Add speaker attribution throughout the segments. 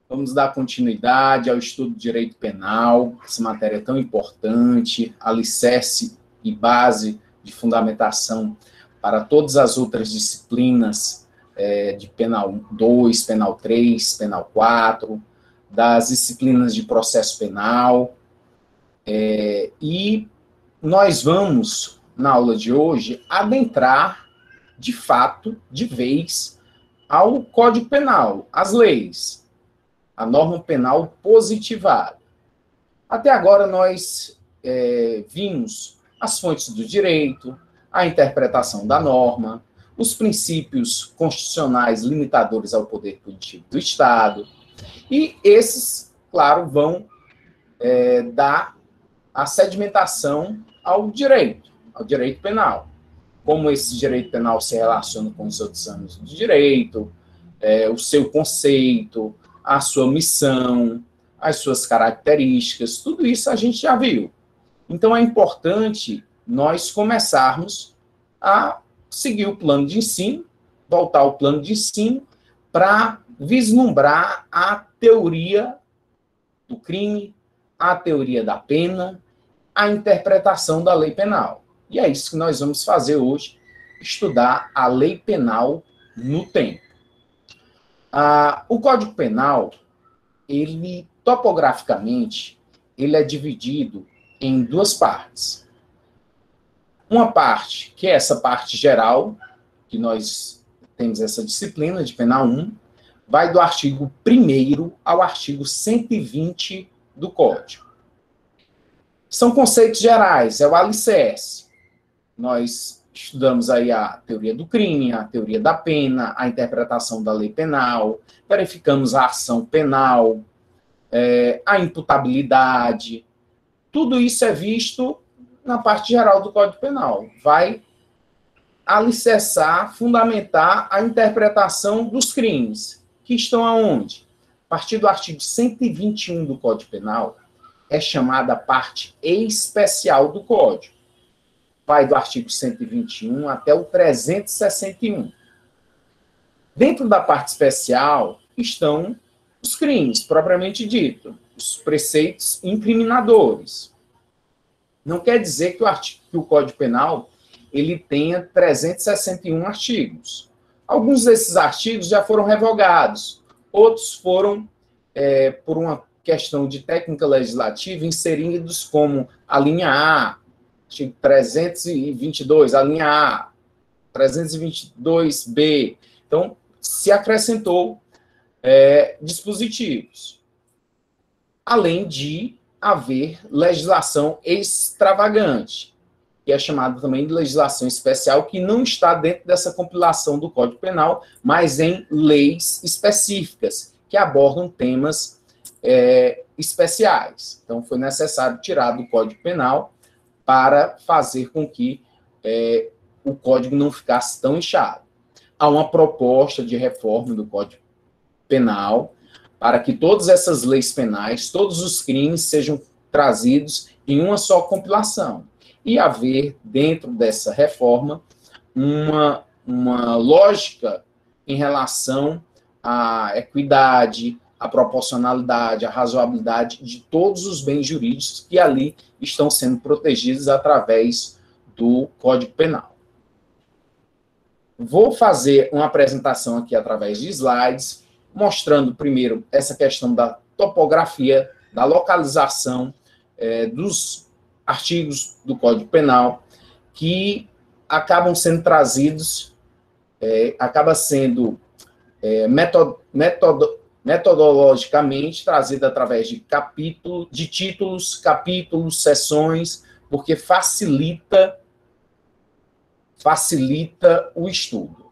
Speaker 1: Vamos dar continuidade ao estudo de direito penal, essa matéria tão importante, alicerce e base de fundamentação para todas as outras disciplinas de penal 2, penal 3, penal 4, das disciplinas de processo penal. E nós vamos, na aula de hoje, adentrar, de fato, de vez, ao Código Penal, às leis, a norma penal positivada. Até agora nós vimos as fontes do direito, a interpretação da norma, os princípios constitucionais limitadores ao poder punitivo do Estado, e esses, claro, vão dar a sedimentação ao direito penal. Como esse direito penal se relaciona com os outros anos de direito, o seu conceito, a sua missão, as suas características, tudo isso a gente já viu. Então, é importante nós começarmos a seguir o plano de ensino, voltar ao plano de ensino, para vislumbrar a teoria do crime, a teoria da pena, a interpretação da lei penal. E é isso que nós vamos fazer hoje, estudar a lei penal no tempo. O Código Penal, ele, topograficamente, ele é dividido em duas partes. Uma parte, que é essa parte geral, que nós temos essa disciplina de Penal 1, vai do artigo 1º ao artigo 120 do Código. São conceitos gerais, é o alicerce. Nós estudamos aí a teoria do crime, a teoria da pena, a interpretação da lei penal, verificamos a ação penal, a imputabilidade. Tudo isso é visto na parte geral do Código Penal. Vai alicerçar, fundamentar a interpretação dos crimes, que estão aonde? A partir do artigo 121 do Código Penal, é chamada a parte especial do Código. Vai do artigo 121 até o 361. Dentro da parte especial estão os crimes, propriamente dito, os preceitos incriminadores. Não quer dizer que o Código Penal ele tenha 361 artigos. Alguns desses artigos já foram revogados, outros foram, por uma questão de técnica legislativa, inseridos como a linha A, artigo 322, a linha A, 322B. Então, se acrescentou dispositivos. Além de haver legislação extravagante, que é chamada também de legislação especial, que não está dentro dessa compilação do Código Penal, mas em leis específicas, que abordam temas especiais. Então, foi necessário tirar do Código Penal para fazer com que o Código não ficasse tão inchado. Há uma proposta de reforma do Código Penal para que todas essas leis penais, todos os crimes sejam trazidos em uma só compilação. E haver, dentro dessa reforma, uma lógica em relação à equidade, à proporcionalidade, à razoabilidade de todos os bens jurídicos que ali estão sendo protegidos através do Código Penal. Vou fazer uma apresentação aqui através de slides, mostrando primeiro essa questão da topografia, da localização dos artigos do Código Penal, que acabam sendo trazidos, acaba sendo metodologicamente trazido através de títulos, capítulos, seções, porque facilita o estudo.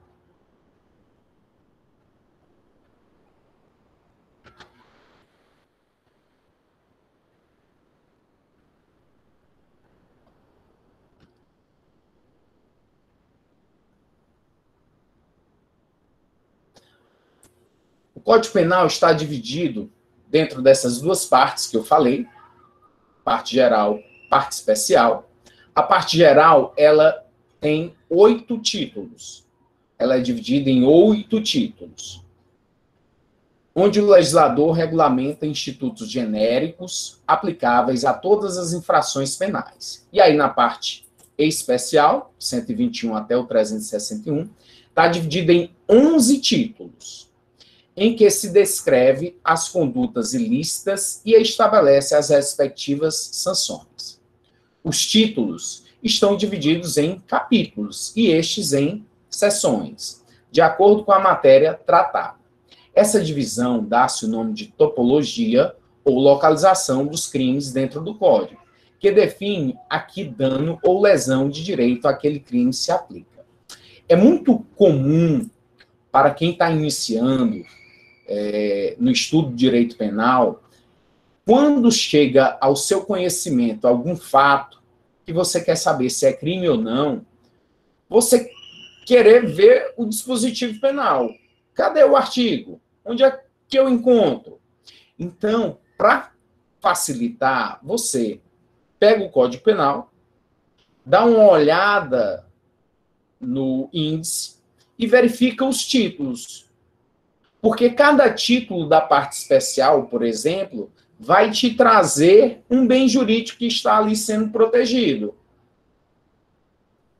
Speaker 1: O Código Penal está dividido dentro dessas duas partes que eu falei, parte geral, parte especial. A parte geral, ela tem 8 títulos. Ela é dividida em 8 títulos. onde o legislador regulamenta institutos genéricos aplicáveis a todas as infrações penais. E aí, na parte especial, 121 até o 361, está dividida em 11 títulos, em que se descreve as condutas ilícitas e estabelece as respectivas sanções. Os títulos estão divididos em capítulos e estes em seções, de acordo com a matéria tratada. Essa divisão dá-se o nome de topologia ou localização dos crimes dentro do Código, que define a que dano ou lesão de direito aquele crime se aplica. É muito comum para quem está iniciando no estudo de direito penal, quando chega ao seu conhecimento algum fato que você quer saber se é crime ou não, você querer ver o dispositivo penal. Cadê o artigo? Onde é que eu encontro? Então, para facilitar, você pega o Código Penal, dá uma olhada no índice e verifica os títulos. Porque cada título da parte especial, por exemplo, vai te trazer um bem jurídico que está ali sendo protegido.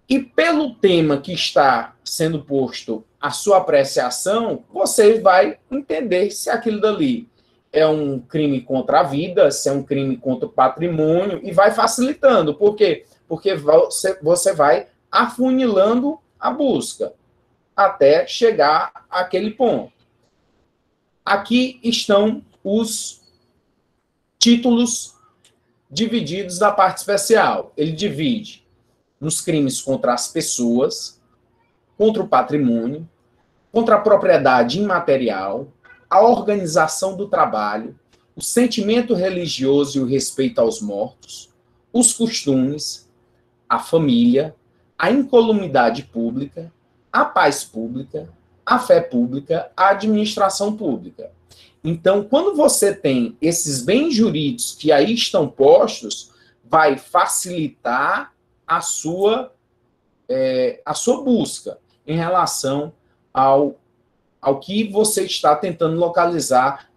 Speaker 1: E pelo tema que está sendo posto a sua apreciação, você vai entender se aquilo dali é um crime contra a vida, se é um crime contra o patrimônio, e vai facilitando. Por quê? Porque você vai afunilando a busca até chegar àquele ponto. Aqui estão os títulos divididos da parte especial. Ele divide nos crimes contra as pessoas, contra o patrimônio, contra a propriedade imaterial, a organização do trabalho, o sentimento religioso e o respeito aos mortos, os costumes, a família, a incolumidade pública, a paz pública, a fé pública, a administração pública. Então, quando você tem esses bens jurídicos que aí estão postos, vai facilitar a sua busca em relação ao que você está tentando localizar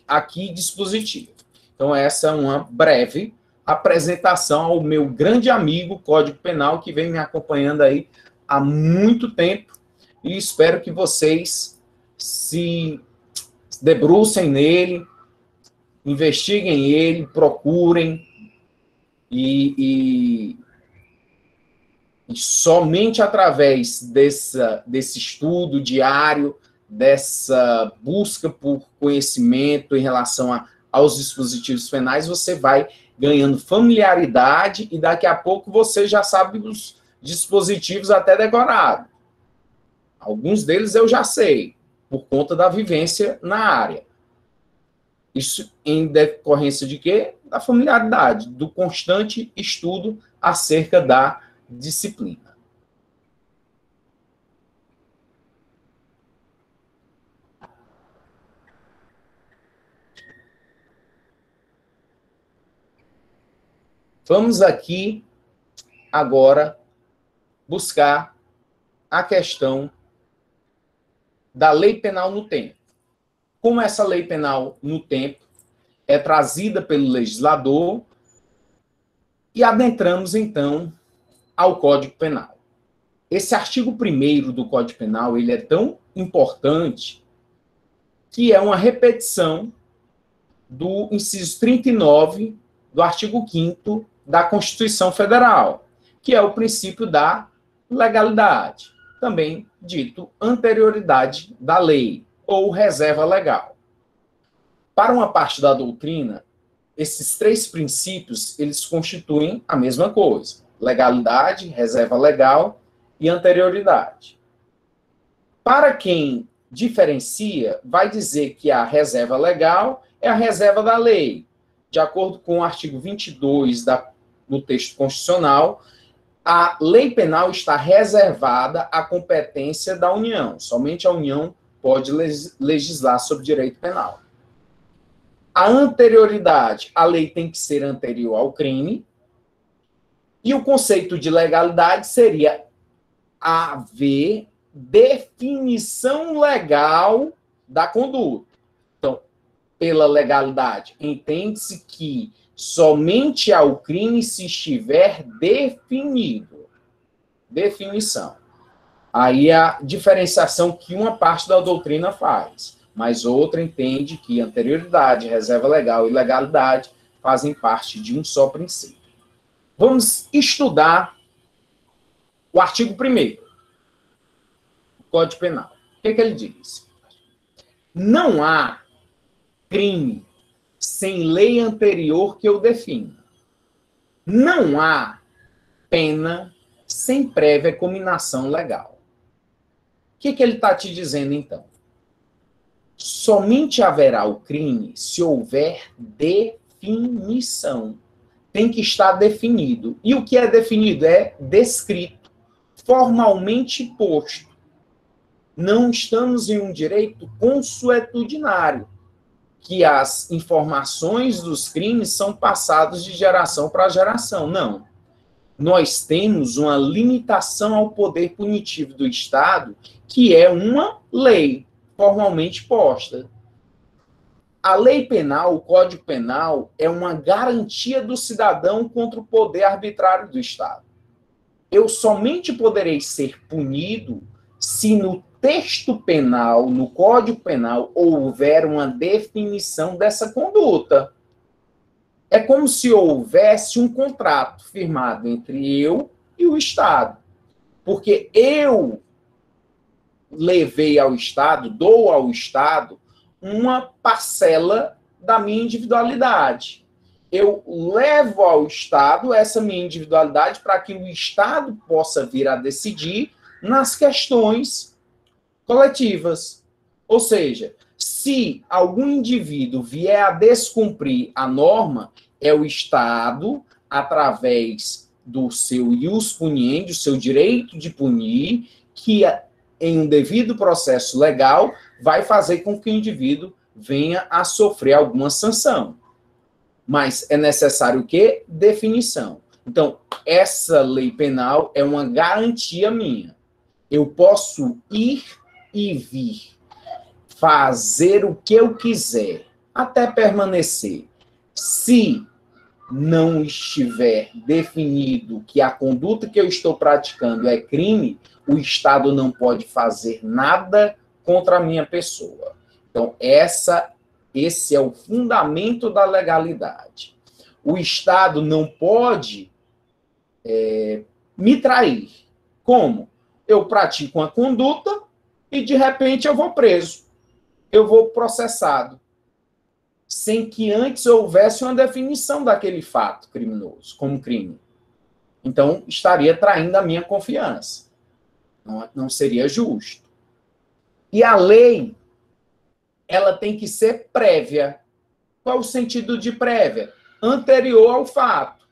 Speaker 1: aqui dispositivo. Então, essa é uma breve apresentação ao meu grande amigo Código Penal, que vem me acompanhando aí há muito tempo, e espero que vocês se debrucem nele, investiguem ele, procurem, e somente através desse estudo diário, dessa busca por conhecimento em relação aos dispositivos penais, você vai ganhando familiaridade e daqui a pouco você já sabe os dispositivos até decorado. Alguns deles eu já sei, por conta da vivência na área. Isso em decorrência de quê? Da familiaridade, do constante estudo acerca da disciplina. Vamos aqui agora buscar a questão da lei penal no tempo. Como essa lei penal no tempo é trazida pelo legislador, e adentramos, então, ao Código Penal. Esse artigo 1º do Código Penal, ele é tão importante que é uma repetição do inciso 39 do artigo 5º da Constituição Federal, que é o princípio da legalidade, também dito anterioridade da lei, ou reserva legal. Para uma parte da doutrina, esses três princípios, eles constituem a mesma coisa: legalidade, reserva legal e anterioridade. Para quem diferencia, vai dizer que a reserva legal é a reserva da lei. De acordo com o artigo 22 do texto constitucional, a lei penal está reservada à competência da União. Somente a União pode legislar sobre direito penal. A anterioridade, a lei tem que ser anterior ao crime. E o conceito de legalidade seria haver definição legal da conduta. Então, pela legalidade? Entende-se que somente ao crime se estiver definido. Definição. Aí a diferenciação que uma parte da doutrina faz, mas outra entende que anterioridade, reserva legal e legalidade fazem parte de um só princípio. Vamos estudar o artigo 1º do Código Penal. O que ele diz? Não há crime sem lei anterior que o defina. Não há pena sem prévia cominação legal. O que ele está te dizendo, então? Somente haverá o crime se houver definição. Tem que estar definido. E o que é definido? É descrito, formalmente posto. Não estamos em um direito consuetudinário, que as informações dos crimes são passadas de geração para geração. Não. Nós temos uma limitação ao poder punitivo do Estado, que é uma lei formalmente posta. A lei penal, o Código Penal, é uma garantia do cidadão contra o poder arbitrário do Estado. Eu somente poderei ser punido se no texto penal, no Código Penal, houver uma definição dessa conduta. É como se houvesse um contrato firmado entre eu e o Estado. Porque eu levei ao Estado, dou ao Estado, uma parcela da minha individualidade. Eu levo ao Estado essa minha individualidade para que o Estado possa vir a decidir nas questões coletivas. Ou seja, se algum indivíduo vier a descumprir a norma, é o Estado, através do seu ius puniendi, o seu direito de punir, que em um devido processo legal vai fazer com que o indivíduo venha a sofrer alguma sanção. Mas é necessário o quê? Definição. Então, essa lei penal é uma garantia minha. Eu posso ir e vir, fazer o que eu quiser, até permanecer. Se não estiver definido que a conduta que eu estou praticando é crime, o Estado não pode fazer nada contra a minha pessoa. Então, esse é o fundamento da legalidade. O Estado não pode me trair. Como? Eu pratico uma conduta e, de repente, eu vou preso. Eu vou processado. Sem que antes houvesse uma definição daquele fato criminoso, como crime. Então, estaria traindo a minha confiança. Não seria justo. E a lei, ela tem que ser prévia. Qual o sentido de prévia? Anterior ao fato.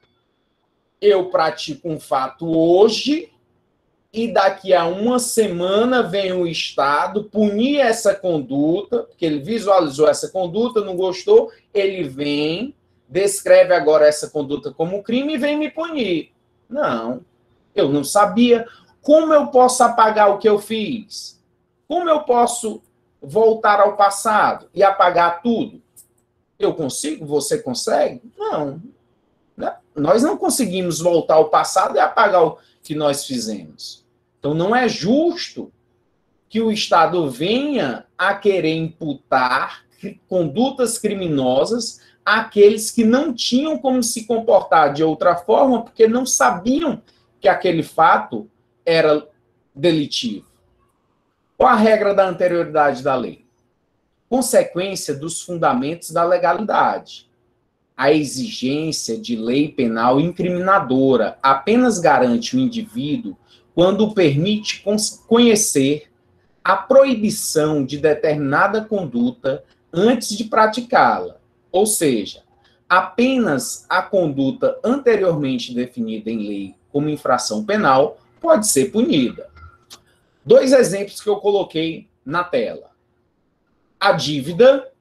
Speaker 1: Eu pratico um fato hoje e daqui a uma semana vem o Estado punir essa conduta, porque ele visualizou essa conduta, não gostou, ele vem, descreve agora essa conduta como crime e vem me punir. Não, eu não sabia. Como eu posso apagar o que eu fiz? Como eu posso voltar ao passado e apagar tudo? Eu consigo? Você consegue? Não. Nós não conseguimos voltar ao passado e apagar o que nós fizemos. Então, não é justo que o Estado venha a querer imputar condutas criminosas àqueles que não tinham como se comportar de outra forma, porque não sabiam que aquele fato era delitivo. Qual a regra da anterioridade da lei? Consequência dos fundamentos da legalidade. A exigência de lei penal incriminadora apenas garante o indivíduo quando permite conhecer a proibição de determinada conduta antes de praticá-la. Ou seja, apenas a conduta anteriormente definida em lei como infração penal pode ser punida. 2 exemplos que eu coloquei na tela. A dívida,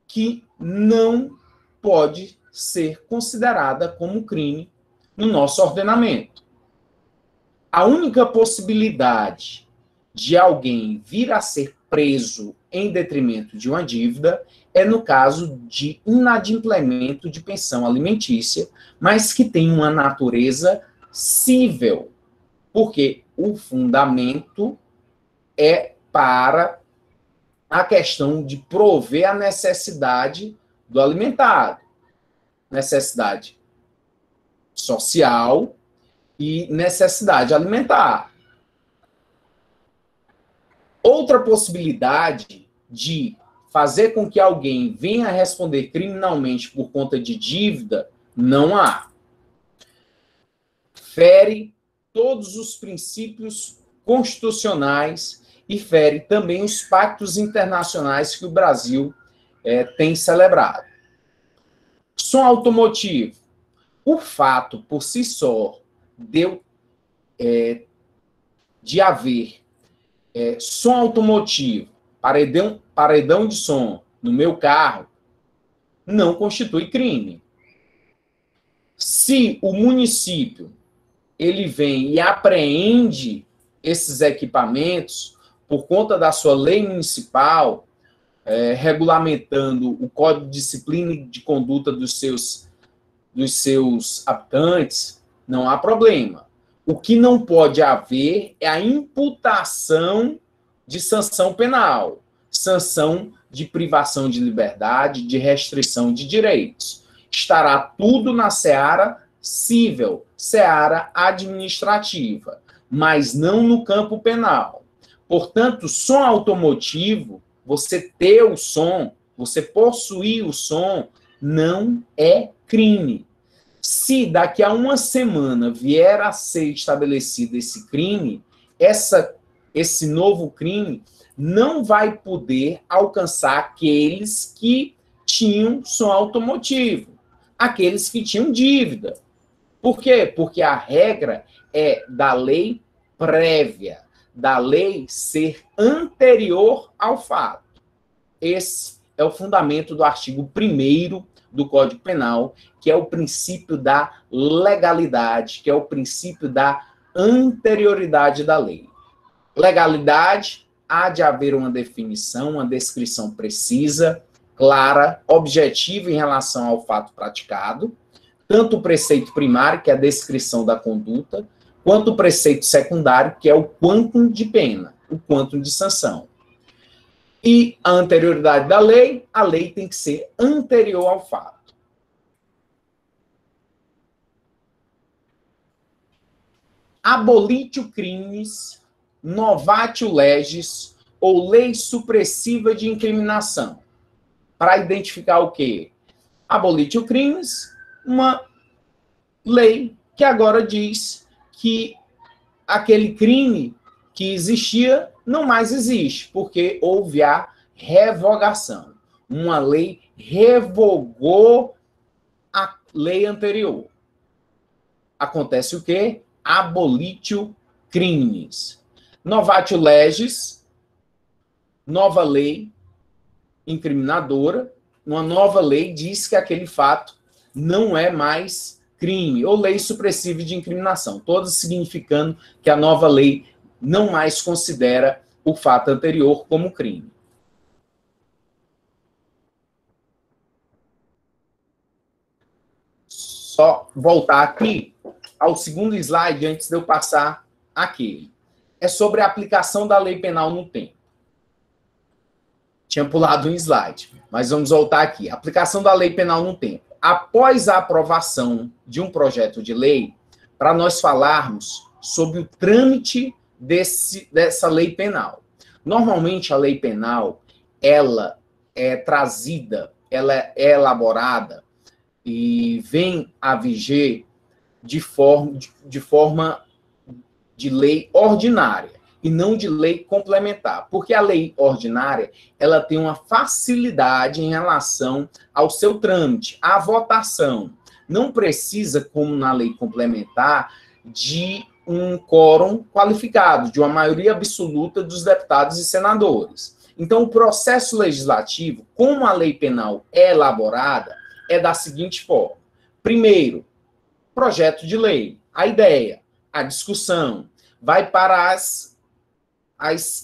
Speaker 1: que não pode ser considerada como crime no nosso ordenamento. A única possibilidade de alguém vir a ser preso em detrimento de uma dívida é no caso de inadimplemento de pensão alimentícia, mas que tem uma natureza cível, porque o fundamento é para a questão de prover a necessidade do alimentado, necessidade social e necessidade alimentar. Outra possibilidade de fazer com que alguém venha a responder criminalmente por conta de dívida, não há. Fere todos os princípios constitucionais e fere também os pactos internacionais que o Brasil tem celebrado. Som automotivo. O fato, por si só, de haver som automotivo, paredão de som no meu carro, não constitui crime. Se o município ele vem e apreende esses equipamentos por conta da sua lei municipal, regulamentando o Código de Disciplina e de Conduta dos seus habitantes, não há problema. O que não pode haver é a imputação de sanção penal, sanção de privação de liberdade, de restrição de direitos. Estará tudo na seara civil, seara administrativa, mas não no campo penal. Portanto, som automotivo, você ter o som, você possuir o som, não é crime. Se daqui a uma semana vier a ser estabelecido esse crime, esse novo crime não vai poder alcançar aqueles que tinham som automotivo, aqueles que tinham dívida. Por quê? Porque a regra é da lei prévia, da lei ser anterior ao fato. Esse é o fundamento do artigo 1º do Código Penal, que é o princípio da legalidade, que é o princípio da anterioridade da lei. Legalidade, há de haver uma definição, uma descrição precisa, clara, objetiva em relação ao fato praticado, tanto o preceito primário, que é a descrição da conduta, quanto o preceito secundário, que é o quantum de pena, o quantum de sanção. E a anterioridade da lei, a lei tem que ser anterior ao fato. Abolitio crimes, novatio legis, ou lei supressiva de incriminação. Para identificar o quê? Abolitio crimes, uma lei que agora diz que aquele crime que existia não mais existe, porque houve a revogação. Uma lei revogou a lei anterior. Acontece o quê? Abolitio crimes. Novatio legis, nova lei incriminadora, uma nova lei diz que aquele fato não é mais crime, ou lei supressiva de incriminação, todas significando que a nova lei não mais considera o fato anterior como crime. Só voltar aqui ao segundo slide antes de eu passar aquele. É sobre a aplicação da lei penal no tempo. Tinha pulado um slide, mas vamos voltar aqui. Aplicação da lei penal no tempo. Após a aprovação de um projeto de lei, para nós falarmos sobre o trâmite dessa lei penal. Normalmente, a lei penal, ela é trazida, ela é elaborada e vem a viger de forma de lei ordinária e não de lei complementar. Porque a lei ordinária, ela tem uma facilidade em relação ao seu trâmite, à votação. Não precisa, como na lei complementar, de um quórum qualificado, de uma maioria absoluta dos deputados e senadores. Então, o processo legislativo, como a lei penal é elaborada, é da seguinte forma. Primeiro, projeto de lei, a ideia, a discussão, vai para as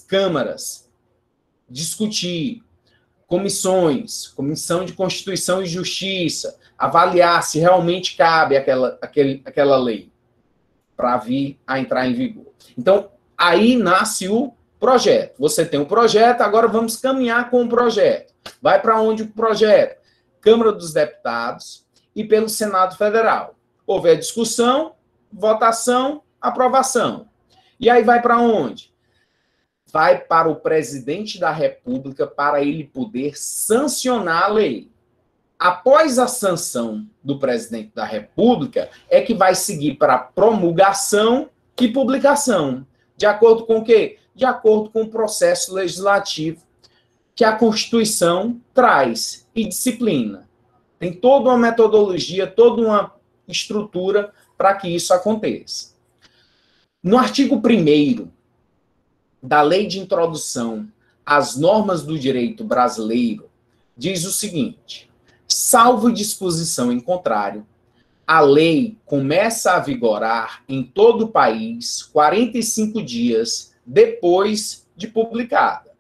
Speaker 1: câmaras, discutir, comissão de Constituição e Justiça, avaliar se realmente cabe aquela lei para vir a entrar em vigor. Então, aí nasce o projeto. Você tem o projeto, agora vamos caminhar com o projeto. Vai para onde o projeto? Câmara dos Deputados e pelo Senado Federal. Houve a discussão, votação, aprovação. E aí vai para onde? Vai para o presidente da República para ele poder sancionar a lei. Após a sanção do presidente da República, é que vai seguir para promulgação e publicação. De acordo com o quê? De acordo com o processo legislativo que a Constituição traz e disciplina. Tem toda uma metodologia, toda uma estrutura para que isso aconteça. No artigo 1º da Lei de Introdução às Normas do Direito Brasileiro, diz o seguinte: salvo disposição em contrário, a lei começa a vigorar em todo o país 45 dias depois de publicada.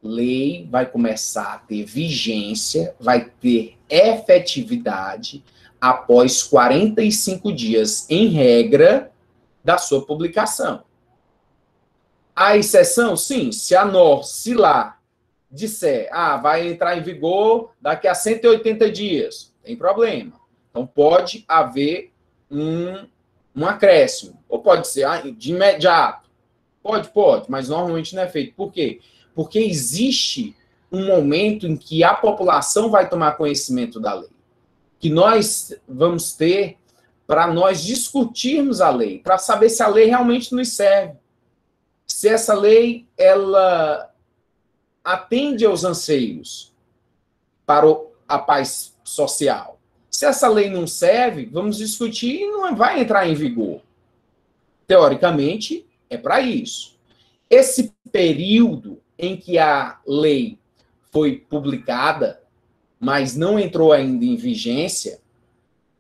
Speaker 1: Lei vai começar a ter vigência, vai ter efetividade após 45 dias, em regra, da sua publicação. Há exceção? Sim, se lá disser, vai entrar em vigor daqui a 180 dias, tem problema. Então, pode haver um acréscimo. Ou pode ser de imediato. Pode, mas normalmente não é feito. Por quê? Porque existe um momento em que a população vai tomar conhecimento da lei, que nós vamos ter para nós discutirmos a lei, para saber se a lei realmente nos serve. Se essa lei, ela atende aos anseios para a paz social. Se essa lei não serve, vamos discutir e não vai entrar em vigor. Teoricamente, é para isso. Esse período em que a lei foi publicada, mas não entrou ainda em vigência,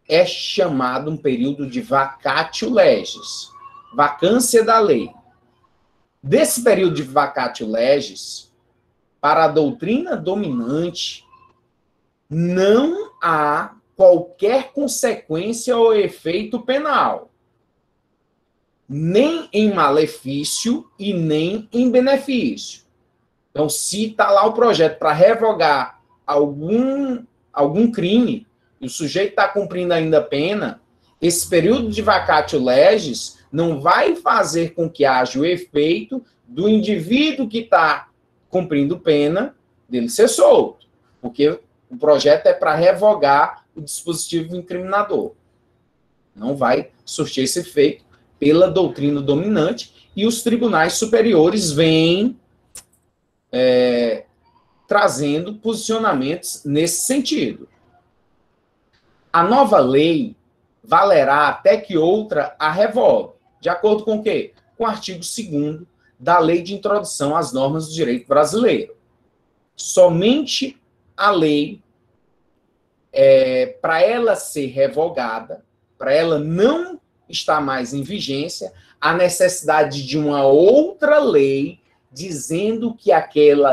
Speaker 1: é chamado um período de vacatio legis, vacância da lei. Desse período de vacatio legis, para a doutrina dominante, não há qualquer consequência ou efeito penal, nem em malefício e nem em benefício. Então, se está lá o projeto para revogar algum crime, e o sujeito está cumprindo ainda a pena, esse período de vacatio legis não vai fazer com que haja o efeito do indivíduo que está cumprindo pena dele ser solto, porque o projeto é para revogar o dispositivo incriminador. Não vai surtir esse efeito pela doutrina dominante, e os tribunais superiores vêm trazendo posicionamentos nesse sentido. A nova lei valerá até que outra a revogue, de acordo com o quê? Com o artigo 2º da Lei de Introdução às Normas do Direito Brasileiro. Somente a lei, para ela ser revogada, para ela não estar mais em vigência, a necessidade de uma outra lei dizendo que aquele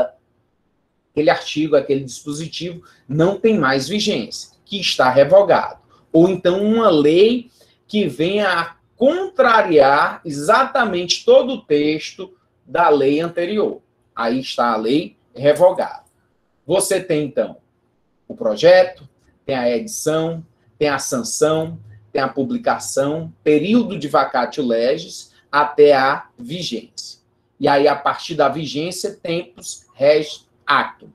Speaker 1: artigo, aquele dispositivo não tem mais vigência, que está revogado. Ou então uma lei que venha a contrariar exatamente todo o texto da lei anterior. Aí está a lei revogada. Você tem, então, o projeto, tem a edição, tem a sanção, tem a publicação, período de vacatio legis até a vigência. E aí, a partir da vigência, tempus res actum.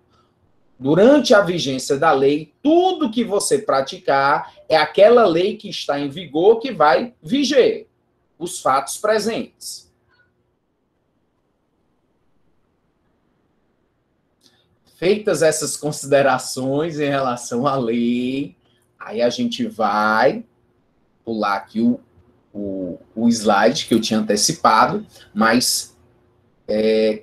Speaker 1: Durante a vigência da lei, tudo que você praticar é aquela lei que está em vigor que vai viger os fatos presentes. Feitas essas considerações em relação à lei, aí a gente vai pular aqui o slide que eu tinha antecipado, mas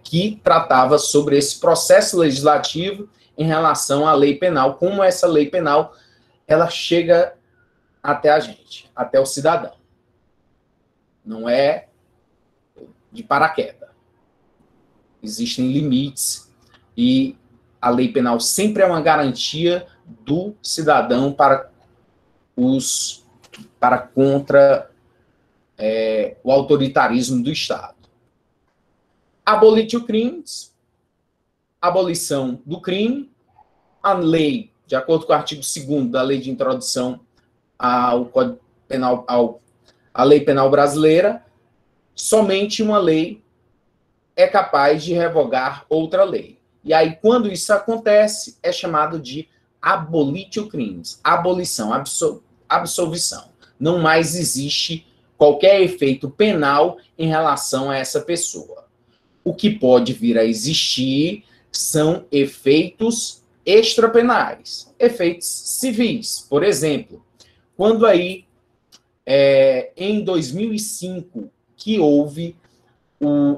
Speaker 1: que tratava sobre esse processo legislativo em relação à lei penal, como essa lei penal ela chega até a gente, até o cidadão. Não é de paraquedas. existem limites e a lei penal sempre é uma garantia do cidadão contra o autoritarismo do Estado. Abolitio crimes, abolição do crime, a lei, de acordo com o artigo 2º da Lei de Introdução ao Código Penal, à Lei Penal Brasileira, somente uma lei é capaz de revogar outra lei. E aí, quando isso acontece, é chamado de abolitio crimes, abolição, absolvição. Não mais existe qualquer efeito penal em relação a essa pessoa. O que pode vir a existir são efeitos extrapenais, efeitos civis. Por exemplo, quando aí, em 2005, que houve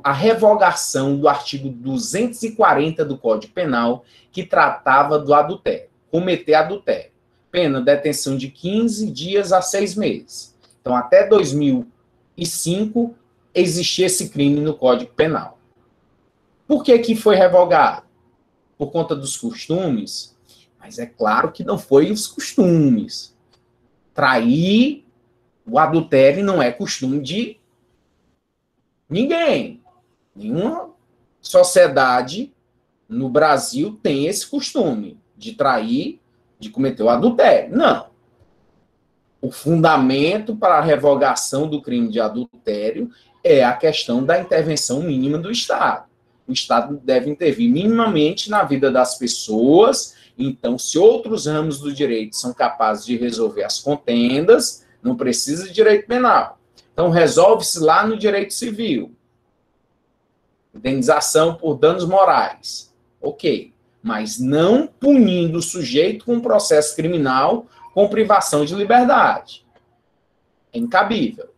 Speaker 1: a revogação do artigo 240 do Código Penal, que tratava do adultério, cometer adultério. Pena, detenção de 15 dias a 6 meses. Então, até 2005, existia esse crime no Código Penal. Por que que foi revogado? Por conta dos costumes? Mas é claro que não foi os costumes. Trair o adultério não é costume de ninguém. Nenhuma sociedade no Brasil tem esse costume de trair, de cometer o adultério. Não. O fundamento para a revogação do crime de adultério é a questão da intervenção mínima do Estado. O Estado deve intervir minimamente na vida das pessoas. Então, se outros ramos do direito são capazes de resolver as contendas, não precisa de direito penal. Então, resolve-se lá no direito civil. Indenização por danos morais. Ok. Mas não punindo o sujeito com processo criminal com privação de liberdade. É incabível.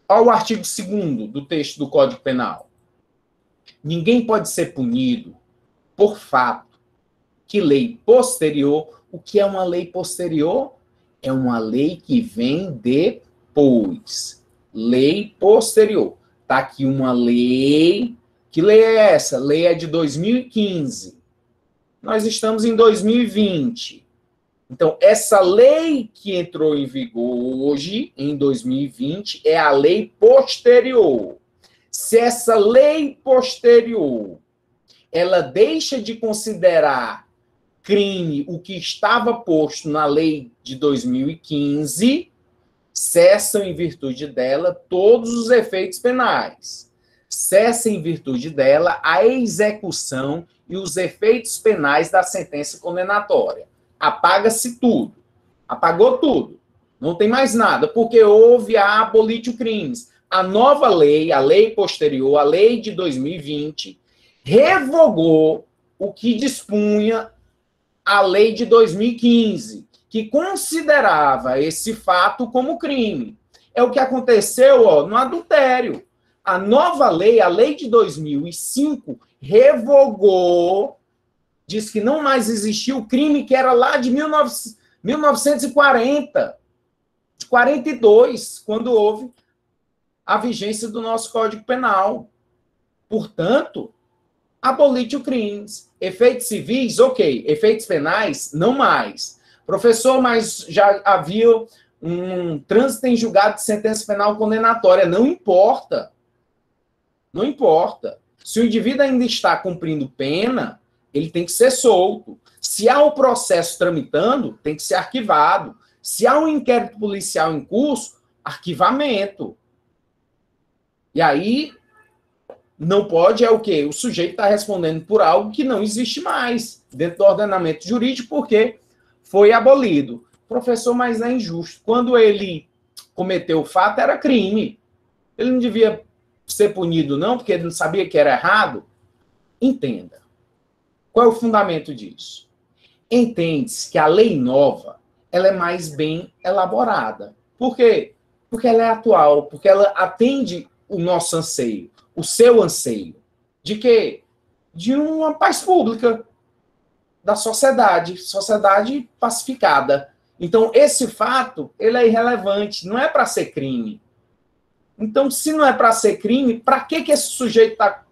Speaker 1: Olha o artigo 2º do texto do Código Penal. Ninguém pode ser punido por fato que lei posterior. O que é uma lei posterior? É uma lei que vem depois. Lei posterior. Está aqui uma lei. Que lei é essa? Lei é de 2015. Nós estamos em 2020. Então, essa lei que entrou em vigor hoje, em 2020, é a lei posterior. Se essa lei posterior, ela deixa de considerar crime o que estava posto na lei de 2015, cessam em virtude dela todos os efeitos penais. Cessa em virtude dela a execução e os efeitos penais da sentença condenatória. Apaga-se tudo. Apagou tudo. Não tem mais nada, porque houve a abolitio crimes. A nova lei, a lei posterior, a lei de 2020, revogou o que dispunha a lei de 2015, que considerava esse fato como crime. É o que aconteceu no adultério. A nova lei, a lei de 2005, revogou, diz que não mais existia o crime que era lá de 1940, de 42, quando houve a vigência do nosso Código Penal. Portanto, abolitio crimes. Efeitos civis, ok. Efeitos penais, não mais. Professor, mas já havia um trânsito em julgado de sentença penal condenatória. Não importa. Não importa. Se o indivíduo ainda está cumprindo pena, ele tem que ser solto. Se há um processo tramitando, tem que ser arquivado. Se há um inquérito policial em curso, arquivamento. E aí, não pode, é o quê? O sujeito está respondendo por algo que não existe mais dentro do ordenamento jurídico, porque foi abolido. Professor, mas é injusto. Quando ele cometeu o fato, era crime. Ele não devia ser punido, não, porque ele não sabia que era errado? Entenda. Qual é o fundamento disso? Entende-se que a lei nova, ela é mais bem elaborada. Por quê? Porque ela é atual, porque ela atende o nosso anseio, o seu anseio. De quê? De uma paz pública, da sociedade pacificada. Então, esse fato, ele é irrelevante, não é para ser crime. Então, se não é para ser crime, para que esse sujeito está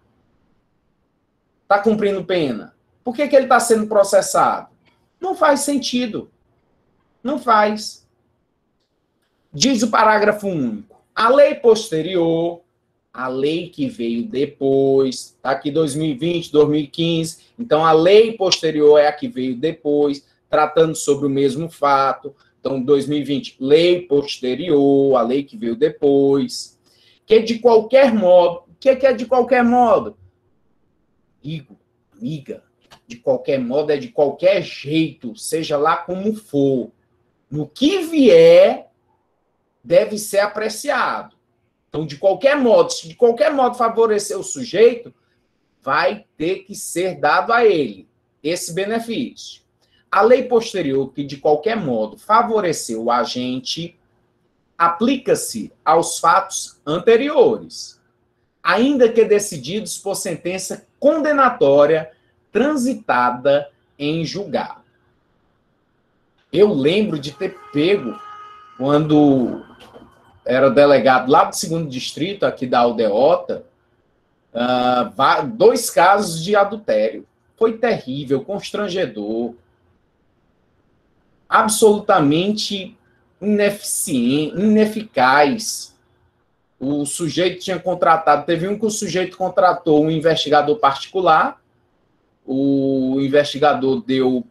Speaker 1: está cumprindo pena? Por que ele está sendo processado? Não faz sentido. Não faz. Diz o parágrafo único. A lei posterior, a lei que veio depois, está aqui 2020, 2015, então a lei posterior é a que veio depois, tratando sobre o mesmo fato. Então, 2020, lei posterior, a lei que veio depois, que de qualquer modo, o que é de qualquer modo? Amiga, de qualquer modo é de qualquer jeito, seja lá como for. No que vier, deve ser apreciado. Então, de qualquer modo, se de qualquer modo favorecer o sujeito, vai ter que ser dado a ele esse benefício. A lei posterior, que de qualquer modo favoreceu o agente, aplica-se aos fatos anteriores, ainda que decididos por sentença condenatória transitada em julgado. Eu lembro de ter pego, quando era delegado lá do 2º Distrito, aqui da Aldeota, 2 casos de adultério. Foi terrível, constrangedor, absolutamente ineficiente, ineficaz. O sujeito tinha contratado, teve um que o sujeito contratou um investigador particular, o investigador deu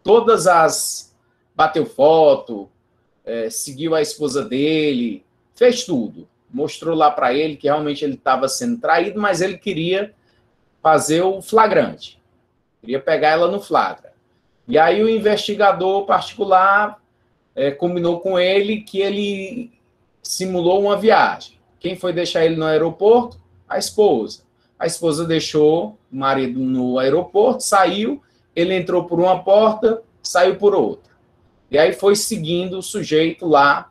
Speaker 1: todas as... bateu foto, seguiu a esposa dele, fez tudo. Mostrou lá para ele que realmente ele estava sendo traído, mas ele queria fazer o flagrante. Queria pegar ela no flagra. E aí o investigador particular combinou com ele que ele simulou uma viagem. Quem foi deixar ele no aeroporto? A esposa. A esposa deixou o marido no aeroporto, saiu, ele entrou por uma porta, saiu por outra. E aí foi seguindo o sujeito lá,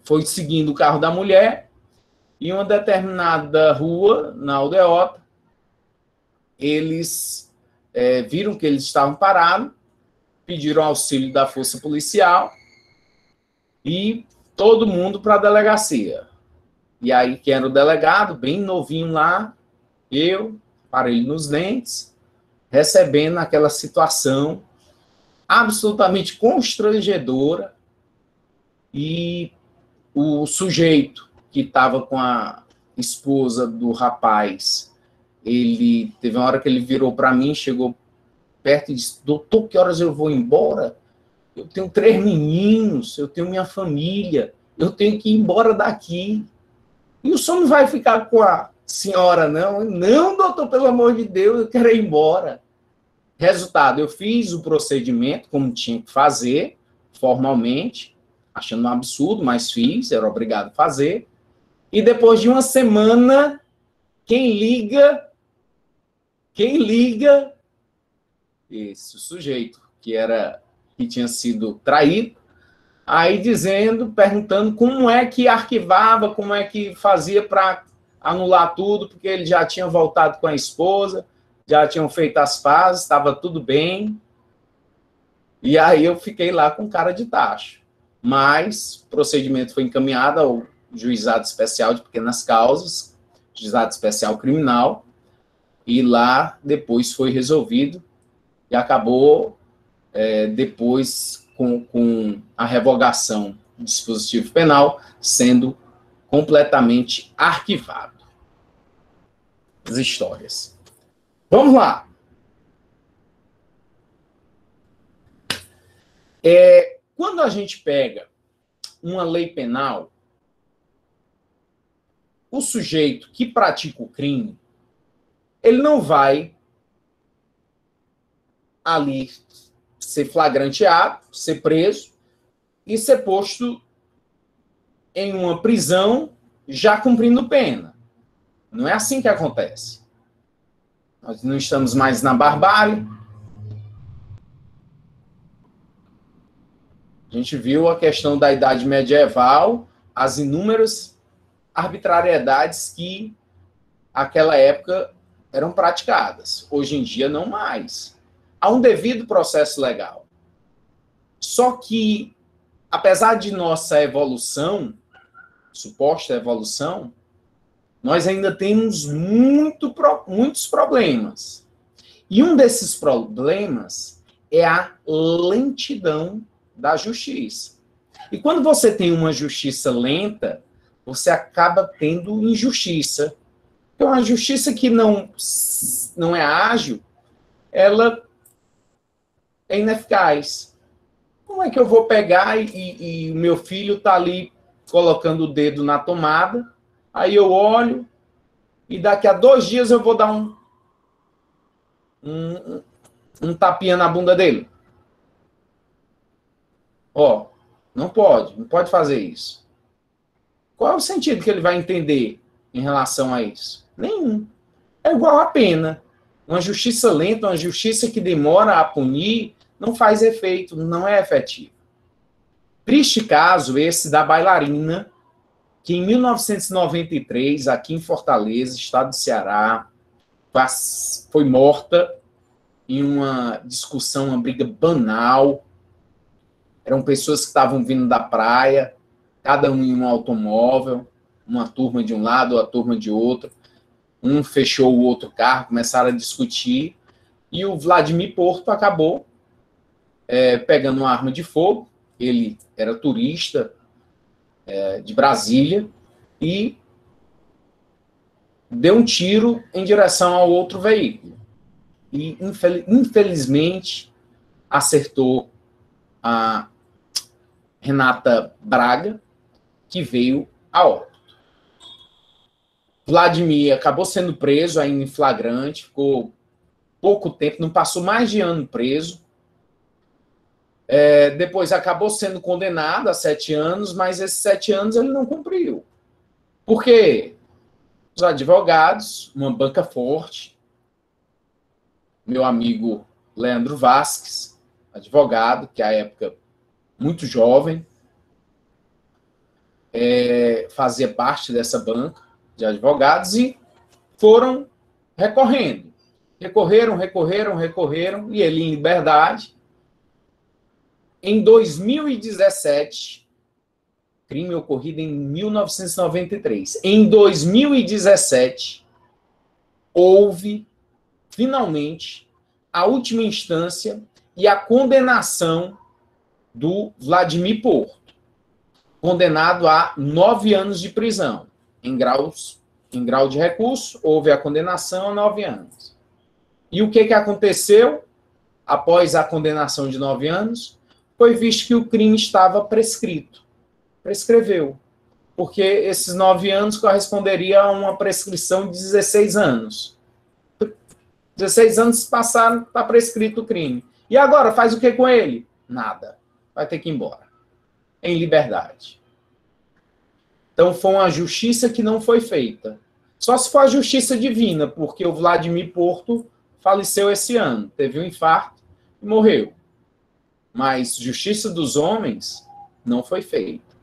Speaker 1: foi seguindo o carro da mulher, e em uma determinada rua, na Aldeota, eles viram que eles estavam parados, pediram auxílio da força policial, e todo mundo para a delegacia. E aí, quem era o delegado, bem novinho lá, eu, aparelho nos dentes, recebendo aquela situação absolutamente constrangedora, e o sujeito que estava com a esposa do rapaz, ele teve uma hora que ele virou para mim, chegou perto e disse: doutor, que horas eu vou embora? Eu tenho 3 meninos, eu tenho minha família, eu tenho que ir embora daqui. E o senhor não vai ficar com a senhora, não? Não, doutor, pelo amor de Deus, eu quero ir embora. Resultado, eu fiz o procedimento como tinha que fazer, formalmente, achando um absurdo, mas fiz, era obrigado a fazer. E depois de uma semana, quem liga, esse sujeito que tinha sido traído, aí perguntando como é que arquivava, como é que fazia para anular tudo, porque ele já tinha voltado com a esposa, já tinham feito as pazes, estava tudo bem. E aí eu fiquei lá com cara de tacho. Mas o procedimento foi encaminhado ao Juizado Especial de Pequenas Causas, Juizado Especial Criminal, e lá depois foi resolvido e acabou depois com a revogação do dispositivo penal sendo completamente arquivado. As histórias. Vamos lá. Quando a gente pega uma lei penal, o sujeito que pratica o crime, ele não vai ali ser flagranteado, ser preso e ser posto em uma prisão já cumprindo pena. Não é assim que acontece. Nós não estamos mais na barbárie. A gente viu a questão da Idade Medieval, as inúmeras arbitrariedades que naquela época eram praticadas. Hoje em dia, não mais. Há um devido processo legal. Só que, apesar de nossa evolução, suposta evolução, nós ainda temos muitos problemas. E um desses problemas é a lentidão da justiça. E quando você tem uma justiça lenta, você acaba tendo injustiça. Então, a justiça que não é ágil, ela é ineficaz. Como é que eu vou pegar e o meu filho está ali colocando o dedo na tomada, aí eu olho e daqui a 2 dias eu vou dar um tapinha na bunda dele? Ó, não pode fazer isso. Qual é o sentido que ele vai entender em relação a isso? Nenhum. É igual a pena. Uma justiça lenta, uma justiça que demora a punir, não faz efeito, não é efetivo. Triste caso esse da bailarina, que em 1993, aqui em Fortaleza, estado do Ceará, foi morta em uma discussão, uma briga banal. Eram pessoas que estavam vindo da praia, cada um em um automóvel, uma turma de um lado, a turma de outro. Um fechou o outro carro, começaram a discutir, e o Vladimir Porto acabou pegando uma arma de fogo. Ele era turista de Brasília e deu um tiro em direção ao outro veículo. E, infelizmente, acertou a Renata Braga, que veio a óbito. Vladimir acabou sendo preso ainda em flagrante, ficou pouco tempo, não passou mais de ano preso. Depois acabou sendo condenado a 7 anos, mas esses 7 anos ele não cumpriu. Por quê? Os advogados, uma banca forte, meu amigo Leandro Vasques, advogado, que à época muito jovem, fazia parte dessa banca de advogados, e foram recorrendo. Recorreram, e ele em liberdade. Em 2017, crime ocorrido em 1993. Em 2017, houve, finalmente, a última instância e a condenação do Vladimir Porto, condenado a 9 anos de prisão. Em grau de recurso, houve a condenação a 9 anos. E o que aconteceu após a condenação de 9 anos? Foi visto que o crime estava prescrito. Prescreveu. Porque esses 9 anos corresponderia a uma prescrição de 16 anos. 16 anos passaram, está prescrito o crime. E agora, faz o que com ele? Nada. Vai ter que ir embora. Em liberdade. Então, foi uma justiça que não foi feita. Só se for a justiça divina, porque o Vladimir Porto faleceu esse ano. Teve um infarto e morreu. Mas justiça dos homens não foi feita.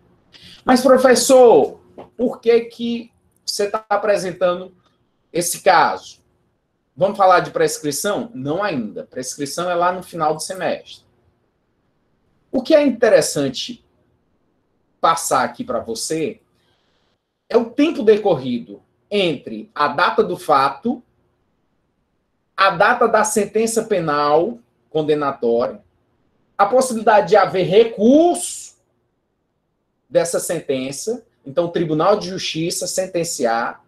Speaker 1: Mas, professor, por que você está apresentando esse caso? Vamos falar de prescrição? Não ainda. Prescrição é lá no final do semestre. O que é interessante passar aqui para você é o tempo decorrido entre a data do fato, a data da sentença penal condenatória, a possibilidade de haver recurso dessa sentença, então o Tribunal de Justiça sentenciar,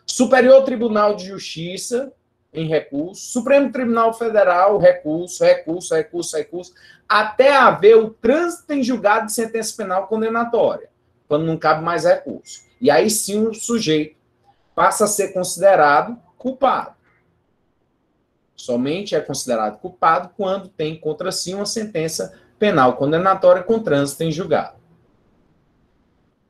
Speaker 1: Superior Tribunal de Justiça em recurso, Supremo Tribunal Federal, recurso, até haver o trânsito em julgado de sentença penal condenatória, quando não cabe mais recurso. E aí sim o sujeito passa a ser considerado culpado. Somente é considerado culpado quando tem contra si uma sentença penal condenatória com trânsito em julgado.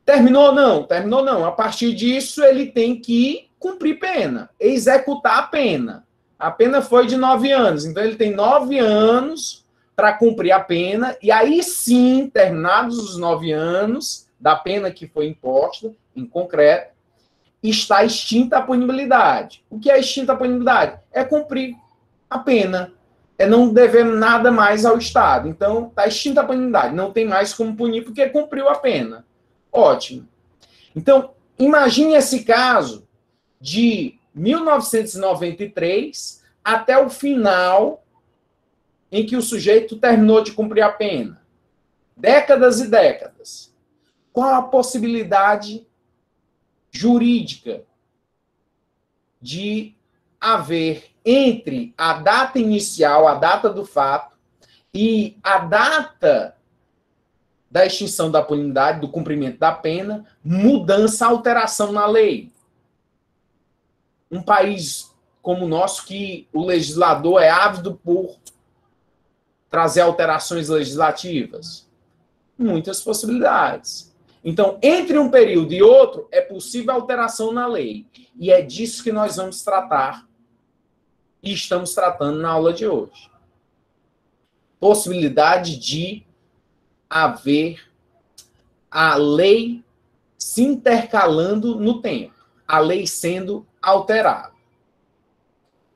Speaker 1: Terminou? Não. Terminou não. A partir disso, ele tem que cumprir pena, executar a pena. A pena foi de 9 anos, então ele tem 9 anos para cumprir a pena, e aí sim, terminados os 9 anos da pena que foi imposta, em concreto, está extinta a punibilidade. O que é extinta a punibilidade? É cumprir a pena, é não dever nada mais ao Estado. Então, está extinta a punibilidade, não tem mais como punir porque cumpriu a pena. Ótimo. Então, imagine esse caso de 1993 até o final em que o sujeito terminou de cumprir a pena. Décadas e décadas. Qual a possibilidade jurídica de haver entre a data inicial, a data do fato, e a data da extinção da punibilidade, do cumprimento da pena, mudança, alteração na lei? Um país como o nosso, que o legislador é ávido por trazer alterações legislativas? Muitas possibilidades. Então, entre um período e outro, é possível alteração na lei. E é disso que nós vamos tratar e estamos tratando na aula de hoje. Possibilidade de haver a lei se intercalando no tempo, a lei sendo alterada.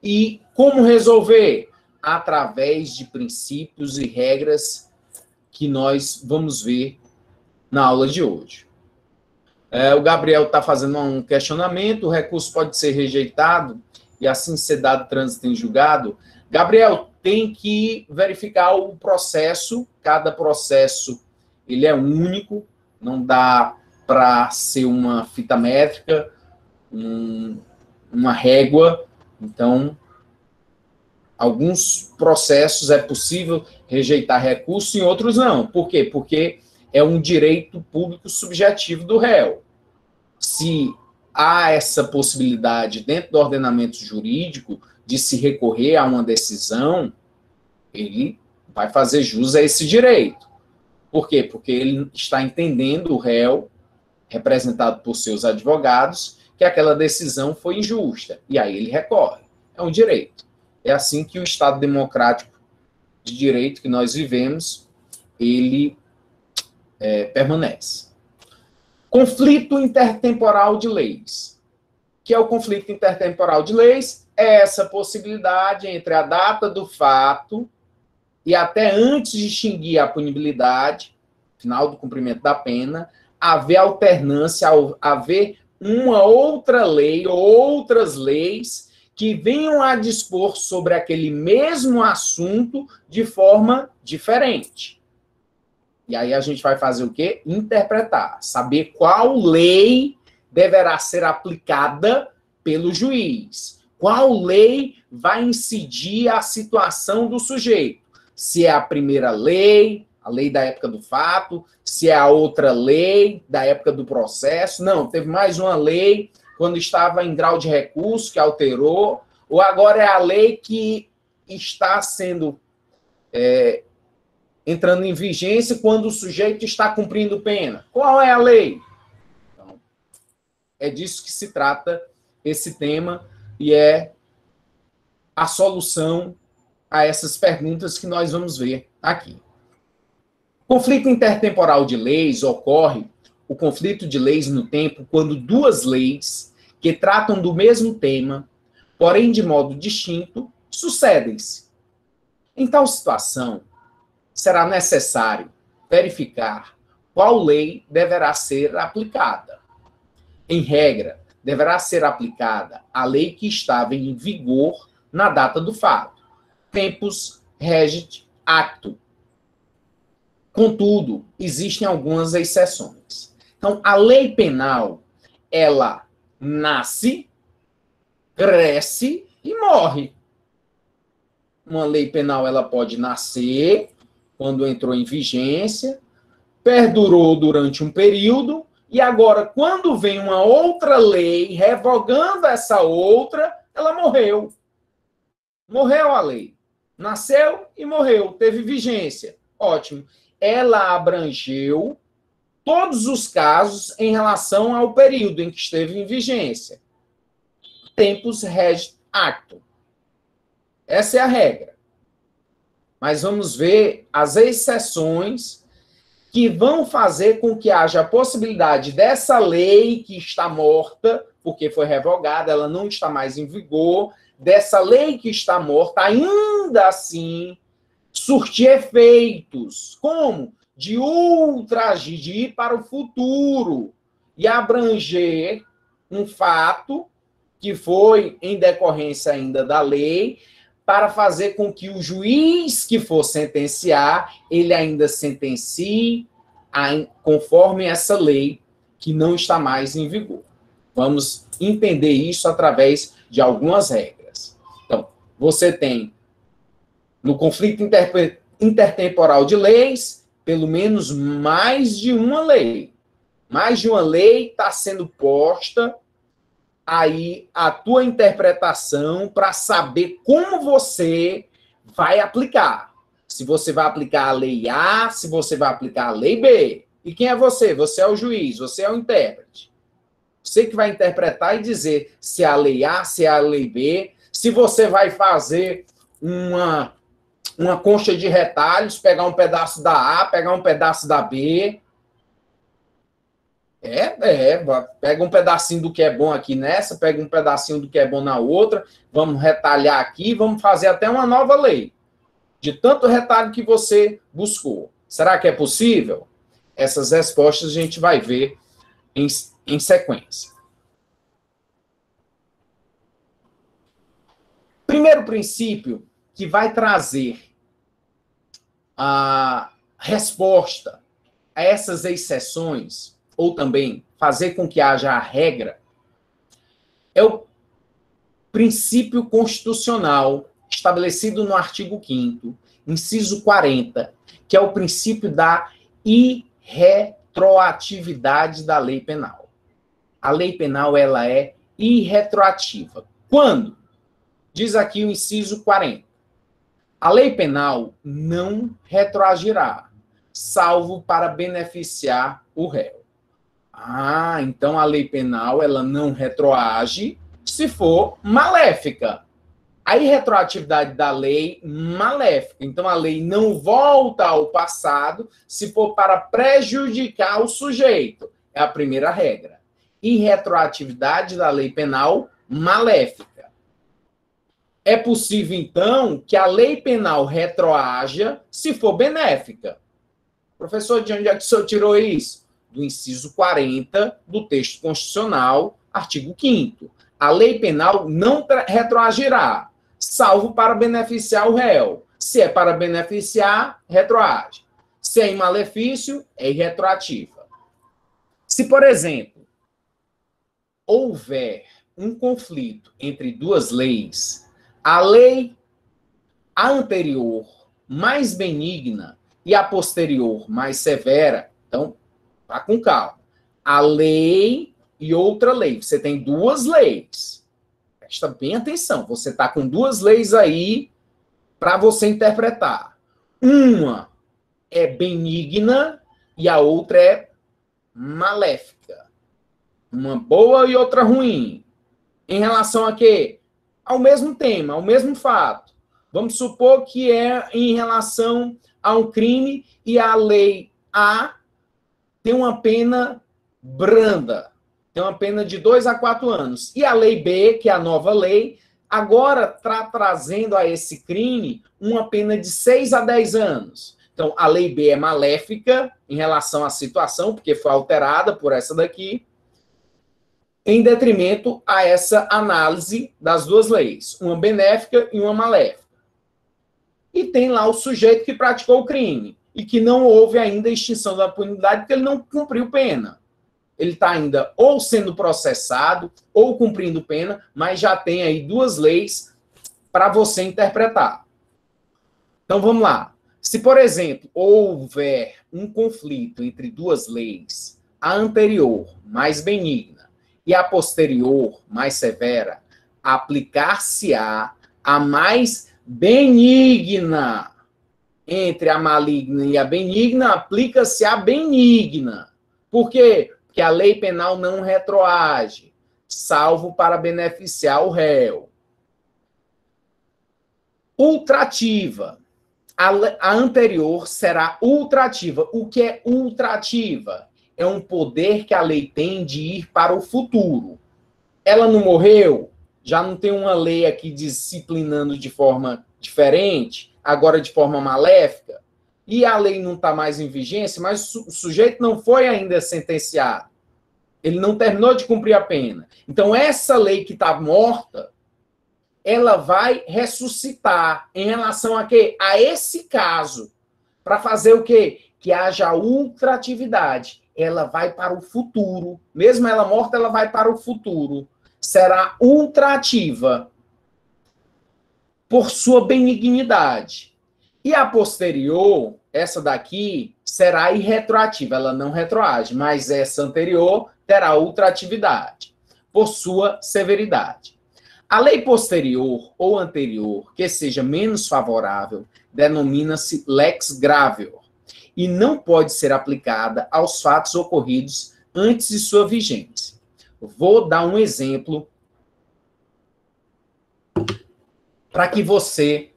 Speaker 1: E como resolver? Através de princípios e regras que nós vamos ver na aula de hoje. O Gabriel está fazendo um questionamento, o recurso pode ser rejeitado e assim ser dado trânsito em julgado. Gabriel, tem que verificar o processo, cada processo ele é único, não dá para ser uma fita métrica, uma régua. Então, alguns processos é possível rejeitar recurso, em outros não. Por quê? Porque é um direito público subjetivo do réu. Se há essa possibilidade dentro do ordenamento jurídico de se recorrer a uma decisão, ele vai fazer jus a esse direito. Por quê? Porque ele está entendendo o réu, representado por seus advogados, que aquela decisão foi injusta. E aí ele recorre. É um direito. É assim que o Estado democrático de direito que nós vivemos, ele permanece. Conflito intertemporal de leis. O que é o conflito intertemporal de leis? É essa possibilidade entre a data do fato e até antes de extinguir a punibilidade, final do cumprimento da pena, haver alternância, haver uma outra lei ou outras leis que venham a dispor sobre aquele mesmo assunto de forma diferente. E aí a gente vai fazer o quê? Interpretar, saber qual lei deverá ser aplicada pelo juiz. Qual lei vai incidir a situação do sujeito? Se é a primeira lei, a lei da época do fato, se é a outra lei da época do processo. Não, teve mais uma lei quando estava em grau de recurso que alterou, ou agora é a lei que está sendo entrando em vigência quando o sujeito está cumprindo pena. Qual é a lei? Então, é disso que se trata esse tema e é a solução a essas perguntas que nós vamos ver aqui. Conflito intertemporal de leis ocorre, o conflito de leis no tempo, quando duas leis que tratam do mesmo tema, porém de modo distinto, sucedem-se. Em tal situação, será necessário verificar qual lei deverá ser aplicada. Em regra, deverá ser aplicada a lei que estava em vigor na data do fato. Tempus regit actu. Contudo, existem algumas exceções. Então, a lei penal, ela nasce, cresce e morre. Uma lei penal, ela pode nascer quando entrou em vigência, perdurou durante um período, e agora, quando vem uma outra lei revogando essa outra, ela morreu. Morreu a lei. Nasceu e morreu, teve vigência. Ótimo. Ela abrangeu todos os casos em relação ao período em que esteve em vigência. Tempus regit actu. Essa é a regra. Mas vamos ver as exceções que vão fazer com que haja a possibilidade dessa lei que está morta, porque foi revogada, ela não está mais em vigor, dessa lei que está morta, ainda assim, surtir efeitos. Como? De ultragir, de ir para o futuro e abranger um fato que foi em decorrência ainda da lei, para fazer com que o juiz que for sentenciar, ele ainda sentencie conforme essa lei que não está mais em vigor. Vamos entender isso através de algumas regras. Então, você tem, no conflito intertemporal de leis, pelo menos mais de uma lei. Mais de uma lei está sendo posta aí a tua interpretação para saber como você vai aplicar. Se você vai aplicar a lei A, se você vai aplicar a lei B. E quem é você? Você é o juiz, você é o intérprete. Você que vai interpretar e dizer se é a lei A, se é a lei B, se você vai fazer uma concha de retalhos, pegar um pedaço da A, pegar um pedaço da B. Pega um pedacinho do que é bom aqui nessa, pega um pedacinho do que é bom na outra, vamos retalhar aqui, vamos fazer até uma nova lei, de tanto retalho que você buscou. Será que é possível? Essas respostas a gente vai ver em sequência. Primeiro princípio que vai trazer a resposta a essas exceções, ou também fazer com que haja a regra, é o princípio constitucional estabelecido no artigo 5º, inciso 40, que é o princípio da irretroatividade da lei penal. A lei penal, ela é irretroativa. Quando? Diz aqui o inciso 40. A lei penal não retroagirá, salvo para beneficiar o réu. Então a lei penal ela não retroage se for maléfica. A irretroatividade da lei maléfica. Então a lei não volta ao passado se for para prejudicar o sujeito. É a primeira regra. Irretroatividade da lei penal maléfica. É possível, então, que a lei penal retroaja se for benéfica. Professor, de onde é que o senhor tirou isso? Do inciso 40 do texto constitucional, artigo 5º. A lei penal não retroagirá, salvo para beneficiar o réu. Se é para beneficiar, retroage. Se é em malefício, é irretroativa. Se, por exemplo, houver um conflito entre duas leis, a lei anterior, mais benigna, e a posterior, mais severa, então, vá com calma. A lei e outra lei. Você tem duas leis. Presta bem atenção. Você está com duas leis aí para você interpretar. Uma é benigna e a outra é maléfica. Uma boa e outra ruim. Em relação a quê? Ao mesmo tema, ao mesmo fato. Vamos supor que é em relação a um crime e a lei A tem uma pena branda, tem uma pena de 2 a 4 anos. E a lei B, que é a nova lei, agora está trazendo a esse crime uma pena de 6 a 10 anos. Então, a lei B é maléfica em relação à situação, porque foi alterada por essa daqui, em detrimento a essa análise das duas leis, uma benéfica e uma maléfica. E tem lá o sujeito que praticou o crime e que não houve ainda extinção da punidade porque ele não cumpriu pena. Ele está ainda ou sendo processado ou cumprindo pena, mas já tem aí duas leis para você interpretar. Então, vamos lá. Se, por exemplo, houver um conflito entre duas leis, a anterior, mais benigna, e a posterior, mais severa, aplicar-se-á a mais benigna. Entre a maligna e a benigna, aplica-se a benigna. Por quê? Porque a lei penal não retroage, salvo para beneficiar o réu. Ultrativa. A anterior será ultrativa. O que é ultrativa? É um poder que a lei tem de ir para o futuro. Ela não morreu? Já não tem uma lei aqui disciplinando de forma diferente, agora de forma maléfica, e a lei não está mais em vigência, mas o sujeito não foi ainda sentenciado. Ele não terminou de cumprir a pena. Então, essa lei que está morta, ela vai ressuscitar em relação a quê? A esse caso. Para fazer o quê? Que haja ultratividade. Ela vai para o futuro. Mesmo ela morta, ela vai para o futuro. Será ultrativa por sua benignidade. E a posterior, essa daqui, será irretroativa. Ela não retroage, mas essa anterior terá ultratividade por sua severidade. A lei posterior ou anterior, que seja menos favorável, denomina-se lex gravior e não pode ser aplicada aos fatos ocorridos antes de sua vigência. Vou dar um exemplo para que você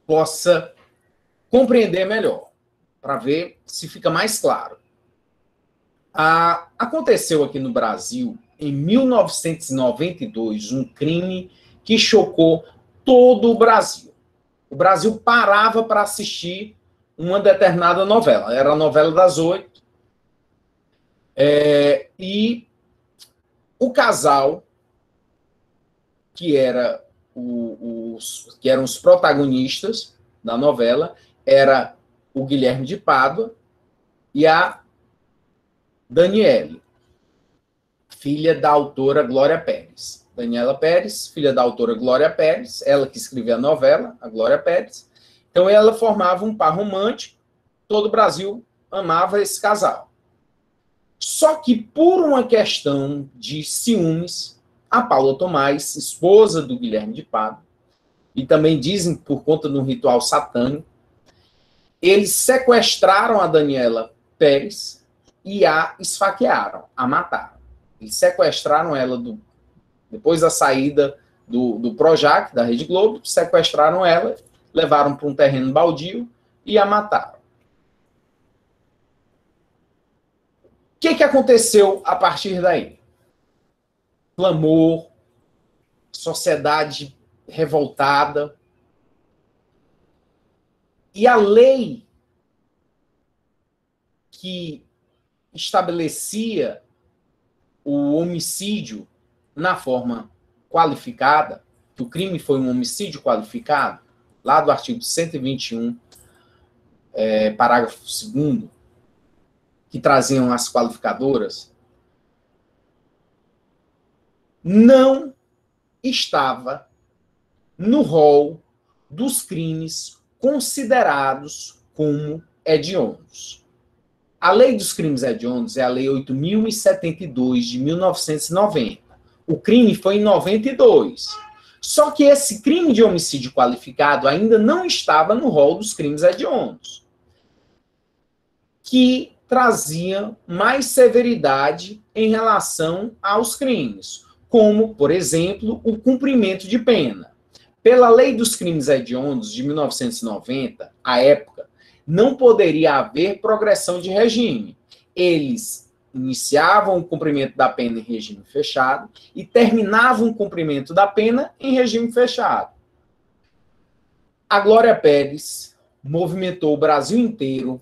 Speaker 1: possa compreender melhor, para ver se fica mais claro. Aconteceu aqui no Brasil, em 1992, um crime que chocou todo o Brasil. O Brasil parava para assistir uma determinada novela. Era a novela das 8. E o casal, que eram os protagonistas da novela, era o Guilherme de Pádua e a Daniele, filha da autora Glória Pérez. Daniela Pérez, filha da autora Glória Pérez, ela que escreveu a novela, a Glória Pérez. Então, ela formava um par romântico, todo o Brasil amava esse casal. Só que, por uma questão de ciúmes, a Paula Tomás, esposa do Guilherme de Pádua, e também dizem por conta de um ritual satânico, eles sequestraram a Daniela Pérez e a esfaquearam, a mataram. Eles sequestraram ela depois da saída do Projac, da Rede Globo, sequestraram ela, levaram para um terreno baldio e a mataram. O que aconteceu a partir daí? Clamor, sociedade revoltada. E a lei que estabelecia o homicídio na forma qualificada, que o crime foi um homicídio qualificado, lá do artigo 121, parágrafo 2º, que traziam as qualificadoras, não estava no rol dos crimes considerados como hediondos. A lei dos crimes hediondos é a lei 8.072 de 1990. O crime foi em 92. Só que esse crime de homicídio qualificado ainda não estava no rol dos crimes hediondos, que trazia mais severidade em relação aos crimes, como, por exemplo, o cumprimento de pena. Pela lei dos crimes hediondos de 1990, à época, não poderia haver progressão de regime. Eles iniciavam o cumprimento da pena em regime fechado e terminavam o cumprimento da pena em regime fechado. A Glória Pérez movimentou o Brasil inteiro,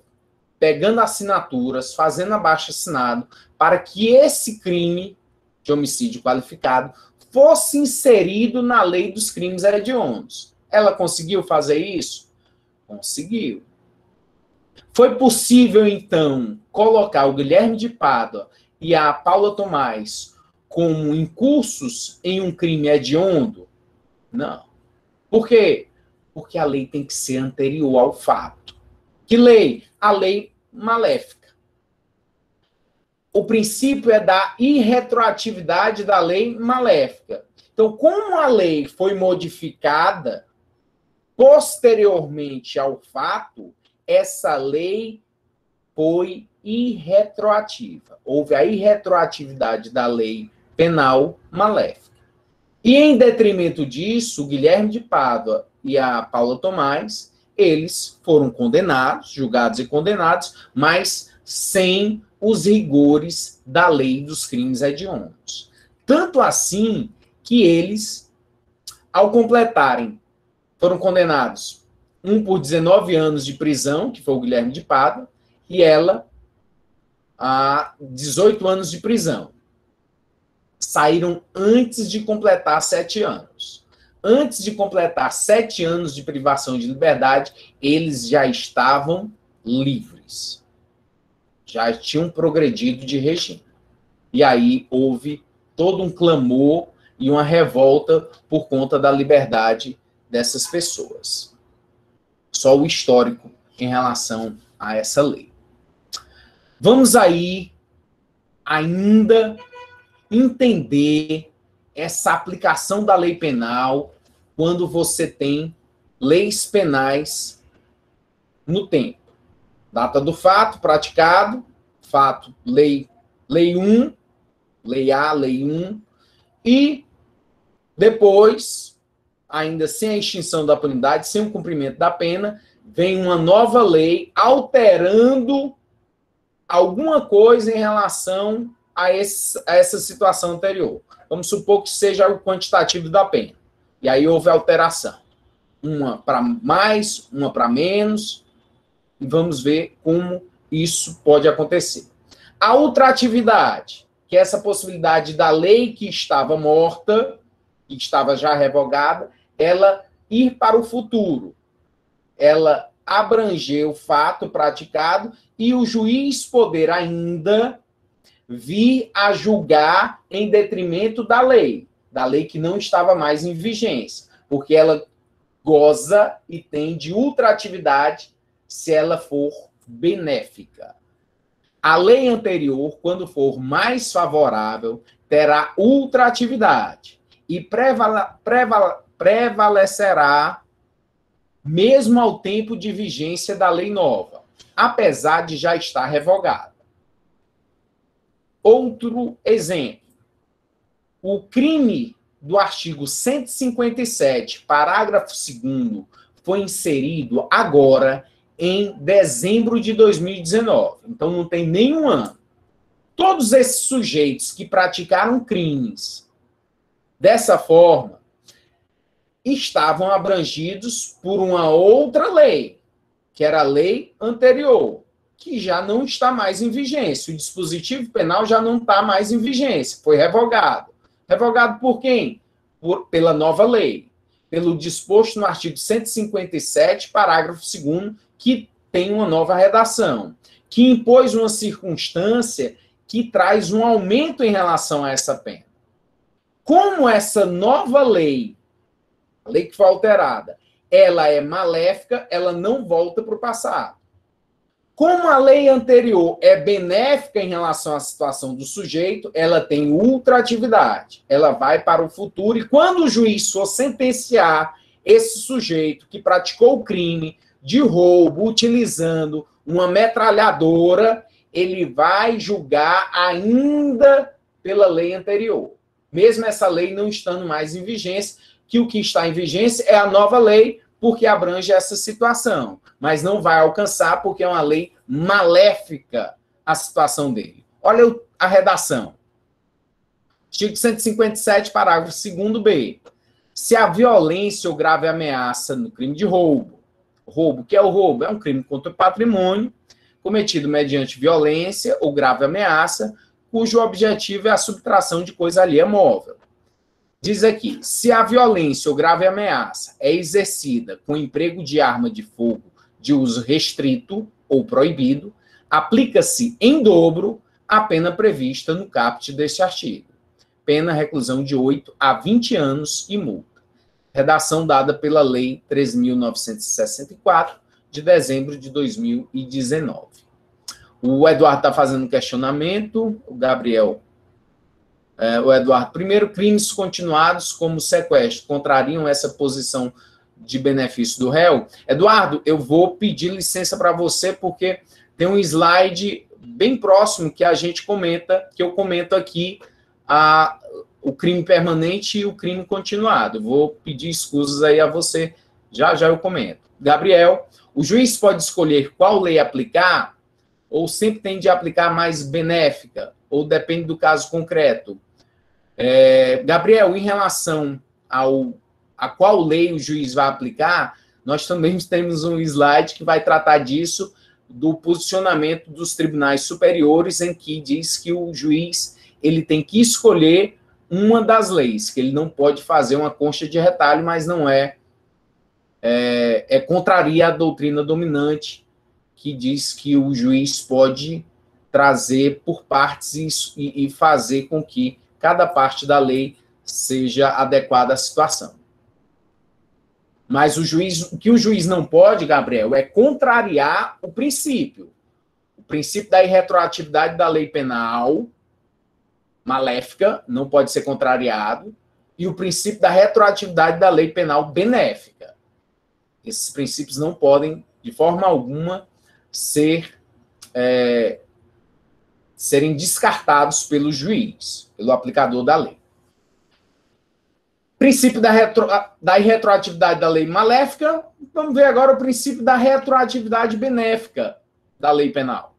Speaker 1: pegando assinaturas, fazendo abaixo-assinado, para que esse crime de homicídio qualificado fosse inserido na lei dos crimes hediondos. Ela conseguiu fazer isso? Conseguiu. Foi possível, então, colocar o Guilherme de Pádua e a Paula Tomás como incursos em um crime hediondo? Não. Por quê? Porque a lei tem que ser anterior ao fato. Que lei? A lei maléfica. O princípio é da irretroatividade da lei maléfica. Então, como a lei foi modificada posteriormente ao fato, essa lei foi irretroativa. Houve a irretroatividade da lei penal maléfica. E, em detrimento disso, o Guilherme de Pádua e a Paula Tomás, eles foram condenados, julgados e condenados, mas sem os rigores da lei dos crimes hediondos. Tanto assim que eles, ao completarem, foram condenados, um por 19 anos de prisão, que foi o Guilherme de Pádua, e ela a 18 anos de prisão. saíram antes de completar 7 anos. Antes de completar 7 anos de privação de liberdade, eles já estavam livres. Já tinham progredido de regime. E aí houve todo um clamor e uma revolta por conta da liberdade dessas pessoas. Só o histórico em relação a essa lei. Vamos aí ainda entender essa aplicação da lei penal quando você tem leis penais no tempo. Data do fato praticado, fato, lei 1, lei A, lei 1, e depois, ainda sem a extinção da punidade, sem o cumprimento da pena, vem uma nova lei alterando alguma coisa em relação a essa situação anterior. Vamos supor que seja o quantitativo da pena. E aí houve alteração. Uma para mais, uma para menos, e vamos ver como isso pode acontecer. A ultratividade, que é essa possibilidade da lei que estava morta, que estava já revogada, ela ir para o futuro. Ela abranger o fato praticado e o juiz poder ainda vir a julgar em detrimento da lei que não estava mais em vigência, porque ela goza e tem de ultratividade se ela for benéfica. A lei anterior, quando for mais favorável, terá ultratividade e prevalecerá mesmo ao tempo de vigência da lei nova, apesar de já estar revogada. Outro exemplo. O crime do artigo 157, parágrafo 2º, foi inserido agora em dezembro de 2019. Então, não tem nenhum ano. Todos esses sujeitos que praticaram crimes dessa forma estavam abrangidos por uma outra lei, que era a lei anterior, que já não está mais em vigência. O dispositivo penal já não está mais em vigência, foi revogado. Revogado por quem? Pela nova lei, pelo disposto no artigo 157, parágrafo 2º, que tem uma nova redação, que impôs uma circunstância que traz um aumento em relação a essa pena. Como essa nova lei, a lei que foi alterada, ela é maléfica, ela não volta para o passado. Como a lei anterior é benéfica em relação à situação do sujeito, ela tem ultratividade. Ela vai para o futuro e quando o juiz for sentenciar esse sujeito que praticou o crime de roubo utilizando uma metralhadora, ele vai julgar ainda pela lei anterior. Mesmo essa lei não estando mais em vigência, que o que está em vigência é a nova lei, porque abrange essa situação, mas não vai alcançar porque é uma lei maléfica a situação dele. Olha a redação. Artigo 157, parágrafo 2º-B. Se a violência ou grave ameaça no crime de roubo, roubo, que é o roubo? É um crime contra o patrimônio, cometido mediante violência ou grave ameaça, cujo objetivo é a subtração de coisa alheia móvel. Diz aqui, se a violência ou grave ameaça é exercida com emprego de arma de fogo de uso restrito ou proibido, aplica-se em dobro a pena prevista no caput deste artigo. Pena reclusão de 8 a 20 anos e multa. Redação dada pela Lei 3.964, de dezembro de 2019. O Eduardo está fazendo um questionamento, o Gabriel... o Eduardo, primeiro, crimes continuados como sequestro contrariam essa posição de benefício do réu? Eduardo, eu vou pedir licença para você, porque tem um slide bem próximo que a gente comenta, que eu comento aqui, o crime permanente e o crime continuado. Vou pedir escusas aí a você, já eu comento. Gabriel, o juiz pode escolher qual lei aplicar, ou sempre tem de aplicar mais benéfica, ou depende do caso concreto? Gabriel, em relação a qual lei o juiz vai aplicar, nós também temos um slide que vai tratar disso, do posicionamento dos tribunais superiores, em que diz que o juiz ele tem que escolher uma das leis, que ele não pode fazer uma concha de retalho, mas não contraria a doutrina dominante, que diz que o juiz pode trazer por partes e fazer com que cada parte da lei seja adequada à situação. Mas o que o juiz não pode, Gabriel, é contrariar o princípio. O princípio da irretroatividade da lei penal maléfica não pode ser contrariado, e o princípio da retroatividade da lei penal benéfica. Esses princípios não podem, de forma alguma, serem descartados pelo juiz, pelo aplicador da lei. Princípio da irretroatividade da lei maléfica, vamos ver agora o princípio da retroatividade benéfica da lei penal.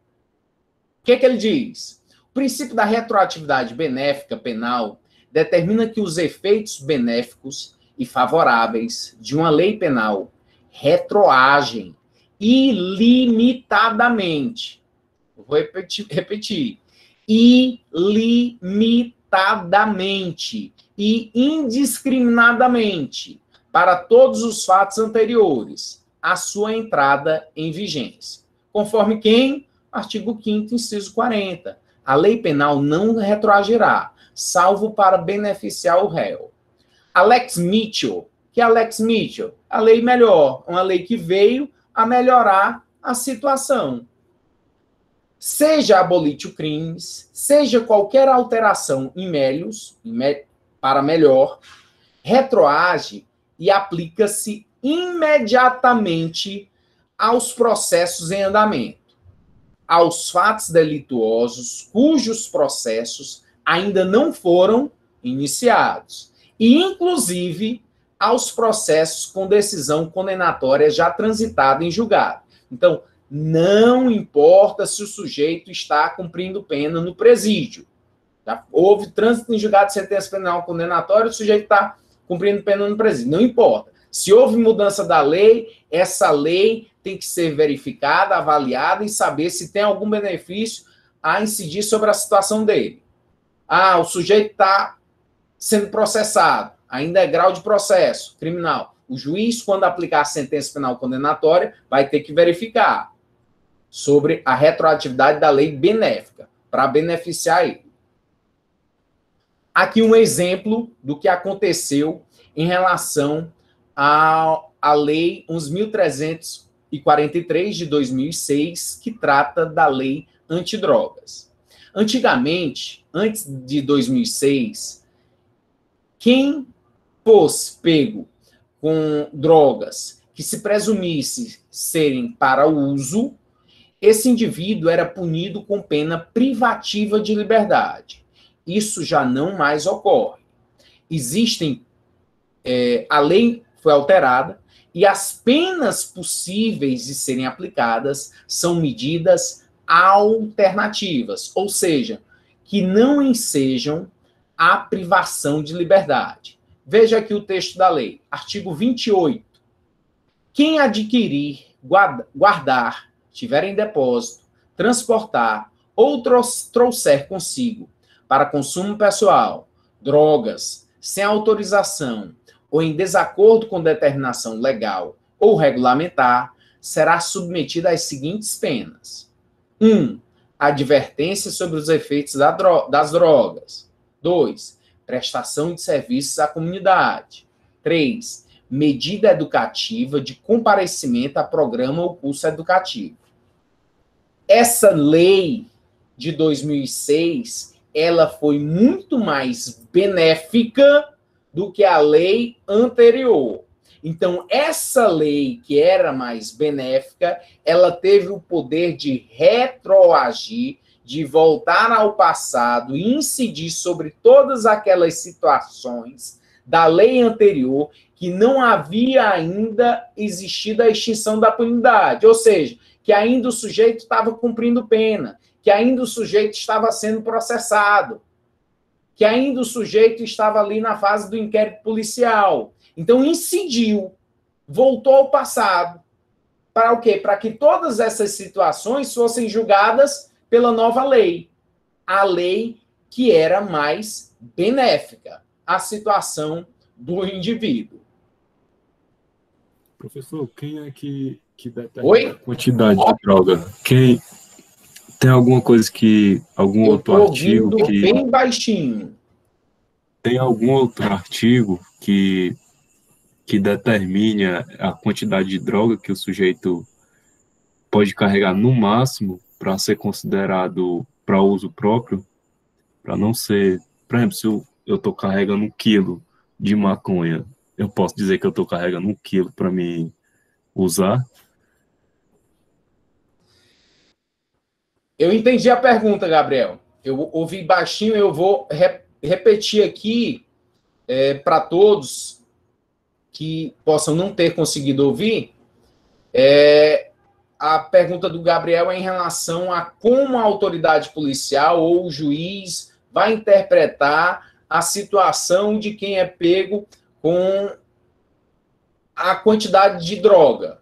Speaker 1: O que ele diz? O princípio da retroatividade benéfica penal determina que os efeitos benéficos e favoráveis de uma lei penal retroagem ilimitadamente. Vou repetir. Ilimitadamente e indiscriminadamente para todos os fatos anteriores à sua entrada em vigência. Conforme quem? Artigo 5º, inciso 40. A lei penal não retroagirá, salvo para beneficiar o réu. A Lex Mitchell, que é a Lex Mitchell? A lei melhor, uma lei que veio a melhorar a situação. Seja abolitio crimes, seja qualquer alteração in melius, para melhor, retroage e aplica-se imediatamente aos processos em andamento, aos fatos delituosos cujos processos ainda não foram iniciados, e inclusive aos processos com decisão condenatória já transitada em julgado. Então, não importa se o sujeito está cumprindo pena no presídio. Já houve trânsito em julgado de sentença penal condenatória, o sujeito está cumprindo pena no presídio. Não importa. Se houve mudança da lei, essa lei tem que ser verificada, avaliada e saber se tem algum benefício a incidir sobre a situação dele. Ah, o sujeito está sendo processado, ainda é grau de processo criminal. O juiz, quando aplicar a sentença penal condenatória, vai ter que verificar sobre a retroatividade da lei benéfica, para beneficiar ele. Aqui um exemplo do que aconteceu em relação à Lei 11.343 de 2006, que trata da lei antidrogas. Antigamente, antes de 2006, quem fosse pego com drogas que se presumisse serem para o uso, esse indivíduo era punido com pena privativa de liberdade. Isso já não mais ocorre. A lei foi alterada e as penas possíveis de serem aplicadas são medidas alternativas, ou seja, que não ensejam a privação de liberdade. Veja aqui o texto da lei, artigo 28. Quem adquirir, guardar, tiver em depósito, transportar ou trouxer consigo para consumo pessoal, drogas, sem autorização ou em desacordo com determinação legal ou regulamentar, será submetido às seguintes penas. 1. Advertência sobre os efeitos das drogas. 2. Prestação de serviços à comunidade. 3. Medida educativa de comparecimento a programa ou curso educativo. Essa lei de 2006, ela foi muito mais benéfica do que a lei anterior. Então, essa lei que era mais benéfica, ela teve o poder de retroagir, de voltar ao passado e incidir sobre todas aquelas situações da lei anterior que não havia ainda existido a extinção da punidade, ou seja, que ainda o sujeito estava cumprindo pena, que ainda o sujeito estava sendo processado, que ainda o sujeito estava ali na fase do inquérito policial. Então, incidiu, voltou ao passado. Para o quê? Para que todas essas situações fossem julgadas pela nova lei. A lei que era mais benéfica à situação do indivíduo.
Speaker 2: Professor, quem é que determina
Speaker 1: Oi?
Speaker 2: a quantidade de droga? Quem tem alguma coisa que algum
Speaker 1: Eu
Speaker 2: outro
Speaker 1: estou
Speaker 2: artigo
Speaker 1: ouvindo
Speaker 2: que
Speaker 1: bem baixinho.
Speaker 2: tem algum outro artigo que determine a quantidade de droga que o sujeito pode carregar no máximo para ser considerado para uso próprio, para não ser, por exemplo, se eu estou carregando 1 quilo de maconha, eu posso dizer que eu estou carregando 1 quilo para me usar?
Speaker 1: Eu entendi a pergunta, Gabriel. Eu ouvi baixinho, eu vou repetir aqui para todos que possam não ter conseguido ouvir. A pergunta do Gabriel é em relação a como a autoridade policial ou o juiz vai interpretar a situação de quem é pego com a quantidade de droga.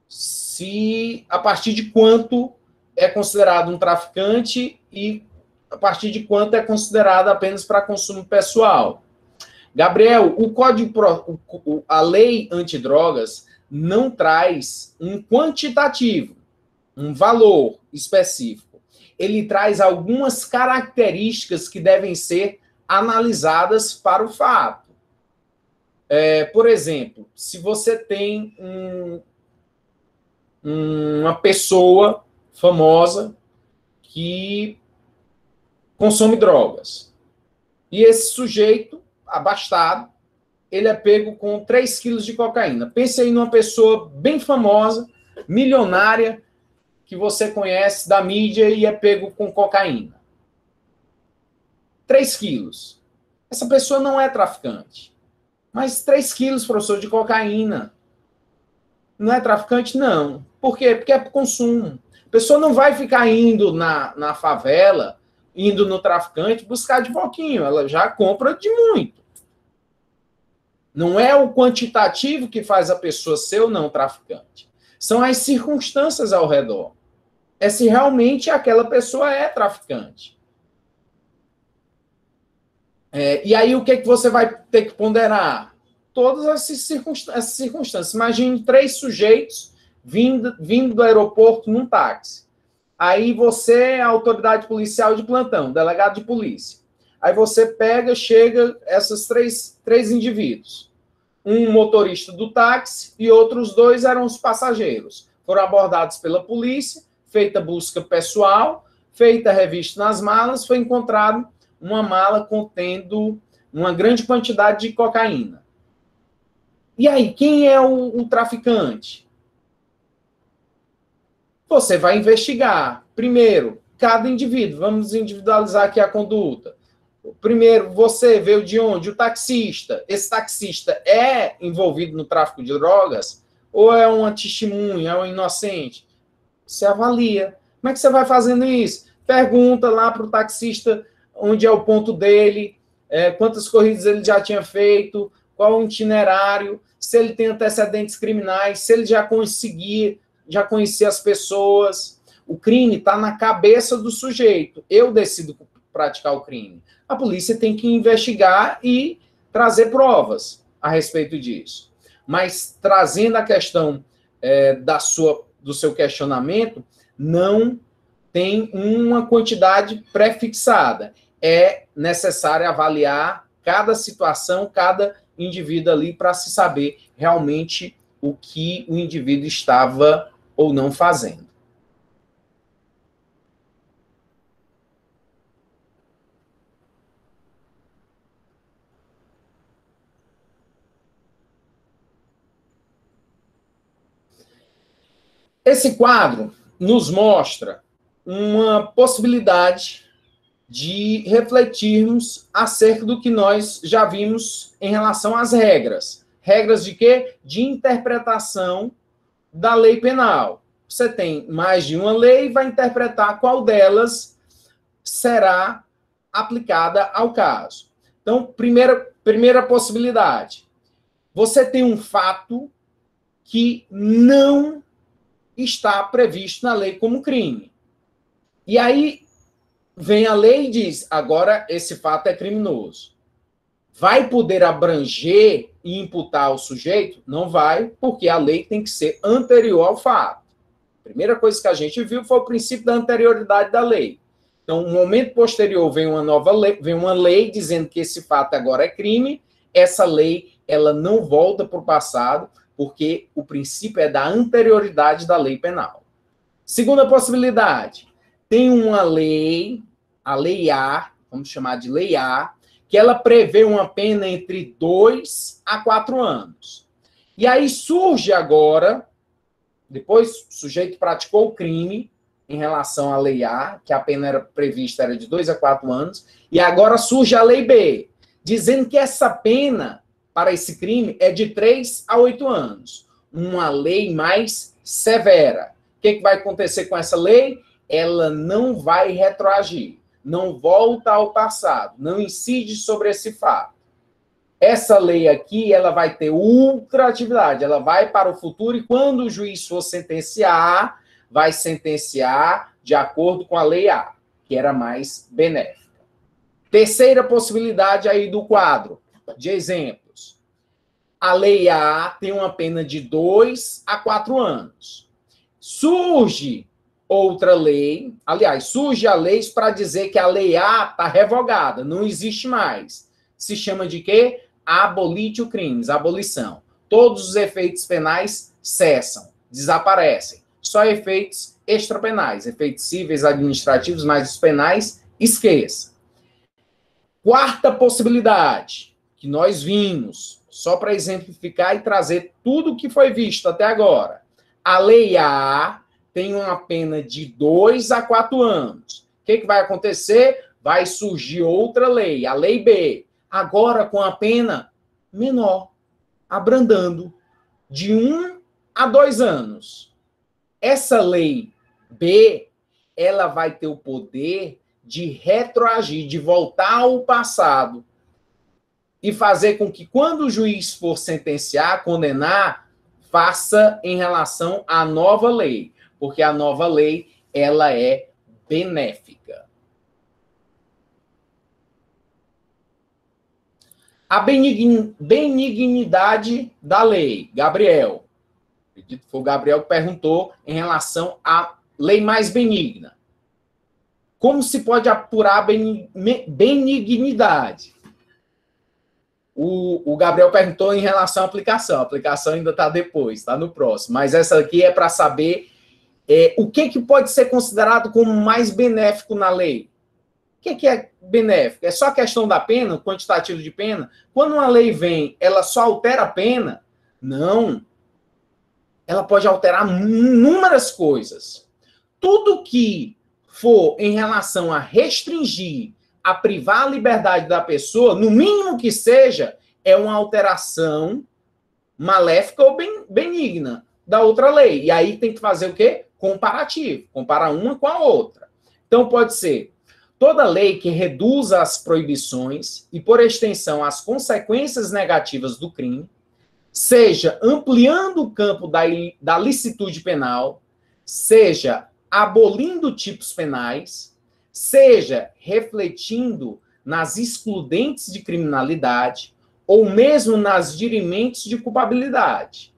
Speaker 1: Se a partir de quanto é considerado um traficante e a partir de quanto é considerado apenas para consumo pessoal. Gabriel, a lei antidrogas não traz um quantitativo, um valor específico. Ele traz algumas características que devem ser analisadas para o fato. Por exemplo, se você tem uma pessoa famosa que consome drogas, e esse sujeito, abastado, ele é pego com 3 quilos de cocaína. Pense aí numa pessoa bem famosa, milionária, que você conhece da mídia e é pego com cocaína. 3 quilos. Essa pessoa não é traficante. Mas 3 quilos, professor, de cocaína. Não é traficante? Não. Por quê? Porque é para consumo. A pessoa não vai ficar indo na favela, indo no traficante, buscar de pouquinho. Ela já compra de muito. Não é o quantitativo que faz a pessoa ser ou não traficante. São as circunstâncias ao redor. É se realmente aquela pessoa é traficante. E aí o que você vai ter que ponderar? Todas essas circunstâncias. Imagine 3 sujeitos vindo do aeroporto num táxi. Aí você é a autoridade policial de plantão, delegado de polícia. Aí você chega esses três indivíduos. Um motorista do táxi e outros 2 eram os passageiros. Foram abordados pela polícia, feita busca pessoal, feita revista nas malas, foi encontrado uma mala contendo uma grande quantidade de cocaína. E aí, quem é o traficante? Você vai investigar. Primeiro, cada indivíduo. Vamos individualizar aqui a conduta. Primeiro, você veio de onde? O taxista. Esse taxista é envolvido no tráfico de drogas? Ou é uma testemunha, é um inocente? Você avalia. Como é que você vai fazendo isso? Pergunta lá para o taxista onde é o ponto dele, quantas corridas ele já tinha feito, qual o itinerário, se ele tem antecedentes criminais, se ele já conhecia as pessoas. O crime está na cabeça do sujeito. Eu decido praticar o crime. A polícia tem que investigar e trazer provas a respeito disso. Mas trazendo a questão do seu questionamento, não tem uma quantidade pré-fixada. É necessário avaliar cada situação, cada indivíduo ali, para se saber realmente o que o indivíduo estava ou não fazendo. Esse quadro nos mostra uma possibilidade de refletirmos acerca do que nós já vimos em relação às regras. Regras de quê? De interpretação da lei penal. Você tem mais de uma lei e vai interpretar qual delas será aplicada ao caso. Então, primeira possibilidade. Você tem um fato que não está previsto na lei como crime. E aí vem a lei e diz, agora esse fato é criminoso. Vai poder abranger e imputar o sujeito? Não vai, porque a lei tem que ser anterior ao fato. A primeira coisa que a gente viu foi o princípio da anterioridade da lei. Então, no momento posterior, vem uma nova lei, vem uma lei dizendo que esse fato agora é crime. Essa lei, ela não volta para o passado, porque o princípio é da anterioridade da lei penal. Segunda possibilidade, tem uma lei, a Lei A, vamos chamar de Lei A, que ela prevê uma pena entre 2 a 4 anos. E aí surge agora, depois o sujeito praticou o crime em relação à Lei A, que a pena era prevista era de 2 a 4 anos, e agora surge a Lei B, dizendo que essa pena para esse crime é de 3 a 8 anos. Uma lei mais severa. O que vai acontecer com essa lei? Ela não vai retroagir, não volta ao passado, não incide sobre esse fato. Essa lei aqui, ela vai ter ultratividade, ela vai para o futuro e quando o juiz for sentenciar, vai sentenciar de acordo com a Lei A, que era mais benéfica. Terceira possibilidade aí do quadro de exemplos. A Lei A tem uma pena de 2 a 4 anos. Surge outra lei, aliás, surge a lei para dizer que a Lei A está revogada, não existe mais. Se chama de quê? Abolitio crimes, abolição. Todos os efeitos penais cessam, desaparecem. Só efeitos extrapenais, efeitos cíveis, administrativos, mas os penais, esqueça. Quarta possibilidade, que nós vimos, só para exemplificar e trazer tudo o que foi visto até agora. A Lei A tem uma pena de 2 a 4 anos. O que vai acontecer? Vai surgir outra lei, a Lei B, agora com a pena menor, abrandando, de 1 a 2 anos. Essa Lei B, ela vai ter o poder de retroagir, de voltar ao passado e fazer com que, quando o juiz for sentenciar, condenar, faça em relação à nova lei, porque a nova lei, ela é benéfica. A benignidade da lei. Gabriel. Acredito que foi o Gabriel que perguntou em relação à lei mais benigna. Como se pode apurar a benignidade? O Gabriel perguntou em relação à aplicação. A aplicação ainda está depois, está no próximo. Mas essa aqui é para saber o que pode ser considerado como mais benéfico na lei. O que é benéfico? É só a questão da pena, o quantitativo de pena? Quando uma lei vem, ela só altera a pena? Não. Ela pode alterar inúmeras coisas. Tudo que for em relação a restringir, a privar a liberdade da pessoa, no mínimo que seja, é uma alteração maléfica ou benigna da outra lei. E aí tem que fazer o quê? Comparativo. Comparar uma com a outra. Então pode ser toda lei que reduza as proibições e, por extensão, as consequências negativas do crime, seja ampliando o campo da licitude penal, seja abolindo tipos penais, seja refletindo nas excludentes de criminalidade ou mesmo nas dirimentes de culpabilidade.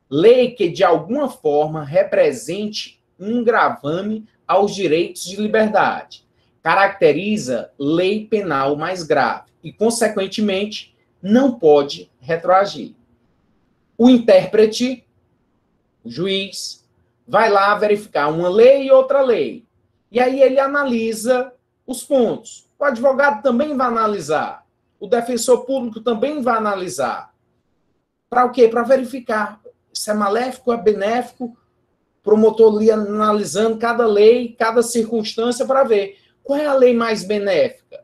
Speaker 1: Lei que, de alguma forma, represente um gravame aos direitos de liberdade. Caracteriza lei penal mais grave e, consequentemente, não pode retroagir. O intérprete, o juiz, vai lá verificar uma lei e outra lei. E aí ele analisa os pontos. O advogado também vai analisar. O defensor público também vai analisar. Para o quê? Para verificar se é maléfico, é benéfico. O promotor ali analisando cada lei, cada circunstância para ver qual é a lei mais benéfica.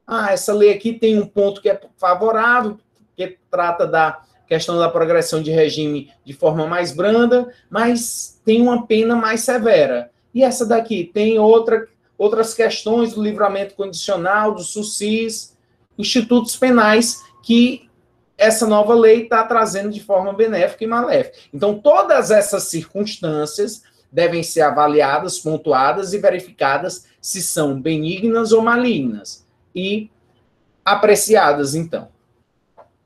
Speaker 1: Ah, essa lei aqui tem um ponto que é favorável, que trata da questão da progressão de regime de forma mais branda, mas tem uma pena mais severa. E essa daqui tem outras questões do livramento condicional, do SUSIS, institutos penais que essa nova lei está trazendo de forma benéfica e maléfica. Então, todas essas circunstâncias devem ser avaliadas, pontuadas e verificadas se são benignas ou malignas. E apreciadas, então.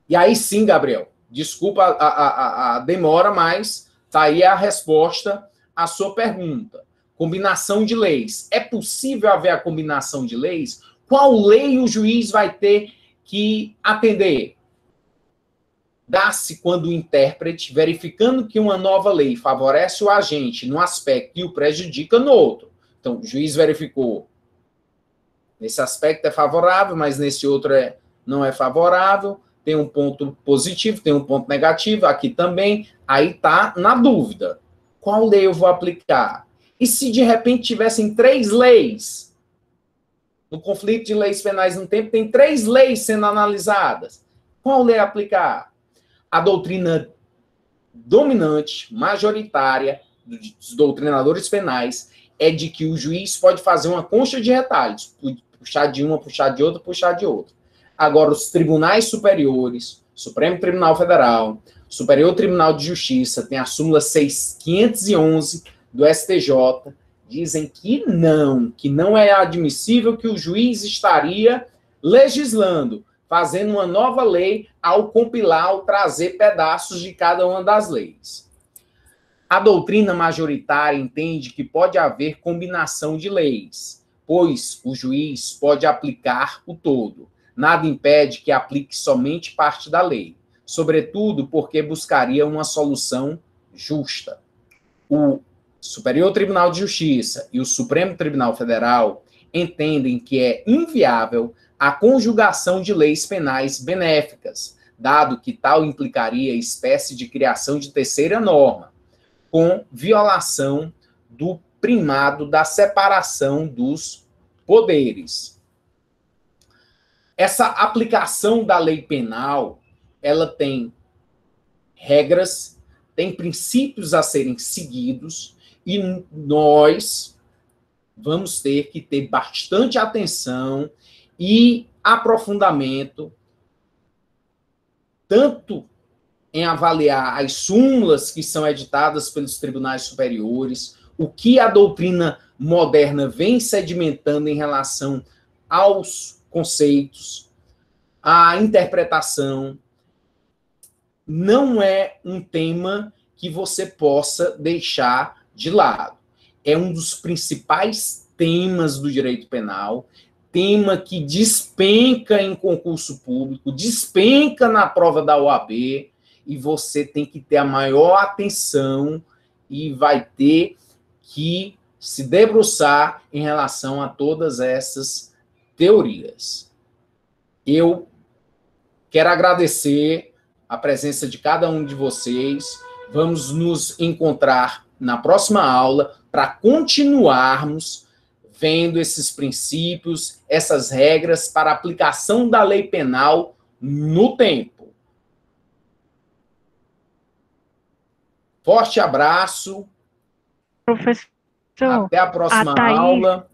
Speaker 1: E aí sim, Gabriel, desculpa a demora, mas está aí a resposta à sua pergunta. Combinação de leis. É possível haver a combinação de leis? Qual lei o juiz vai ter que atender? Dá-se quando o intérprete, verificando que uma nova lei favorece o agente num aspecto e o prejudica no outro. Então, o juiz verificou, nesse aspecto é favorável, mas nesse outro não é favorável, tem um ponto positivo, tem um ponto negativo, aqui também, aí está na dúvida. Qual lei eu vou aplicar? E se de repente tivessem 3 leis? No conflito de leis penais no tempo, tem 3 leis sendo analisadas. Qual lei aplicar? A doutrina dominante, majoritária, dos doutrinadores penais, é de que o juiz pode fazer uma concha de retalhos, puxar de uma, puxar de outra, puxar de outra. Agora, os tribunais superiores, Supremo Tribunal Federal, Superior Tribunal de Justiça, tem a súmula 511 do STJ, dizem que não é admissível que o juiz estaria legislando, fazendo uma nova lei ao compilar, ao trazer pedaços de cada uma das leis. A doutrina majoritária entende que pode haver combinação de leis, pois o juiz pode aplicar o todo. Nada impede que aplique somente parte da lei, sobretudo porque buscaria uma solução justa. O Superior Tribunal de Justiça e o Supremo Tribunal Federal entendem que é inviável a conjugação de leis penais benéficas, dado que tal implicaria espécie de criação de terceira norma, com violação do primado da separação dos poderes. Essa aplicação da lei penal, ela tem regras, tem princípios a serem seguidos, e nós vamos ter que ter bastante atenção e aprofundamento, tanto em avaliar as súmulas que são editadas pelos tribunais superiores, o que a doutrina moderna vem sedimentando em relação aos conceitos, a interpretação. Não é um tema que você possa deixar de lado. É um dos principais temas do direito penal, tema que despenca em concurso público, despenca na prova da OAB, e você tem que ter a maior atenção e vai ter que se debruçar em relação a todas essas teorias. Eu quero agradecer a presença de cada um de vocês. Vamos nos encontrar na próxima aula para continuarmos vendo esses princípios, essas regras para a aplicação da lei penal no tempo. Forte abraço.
Speaker 3: Professor,
Speaker 1: até a próxima aula.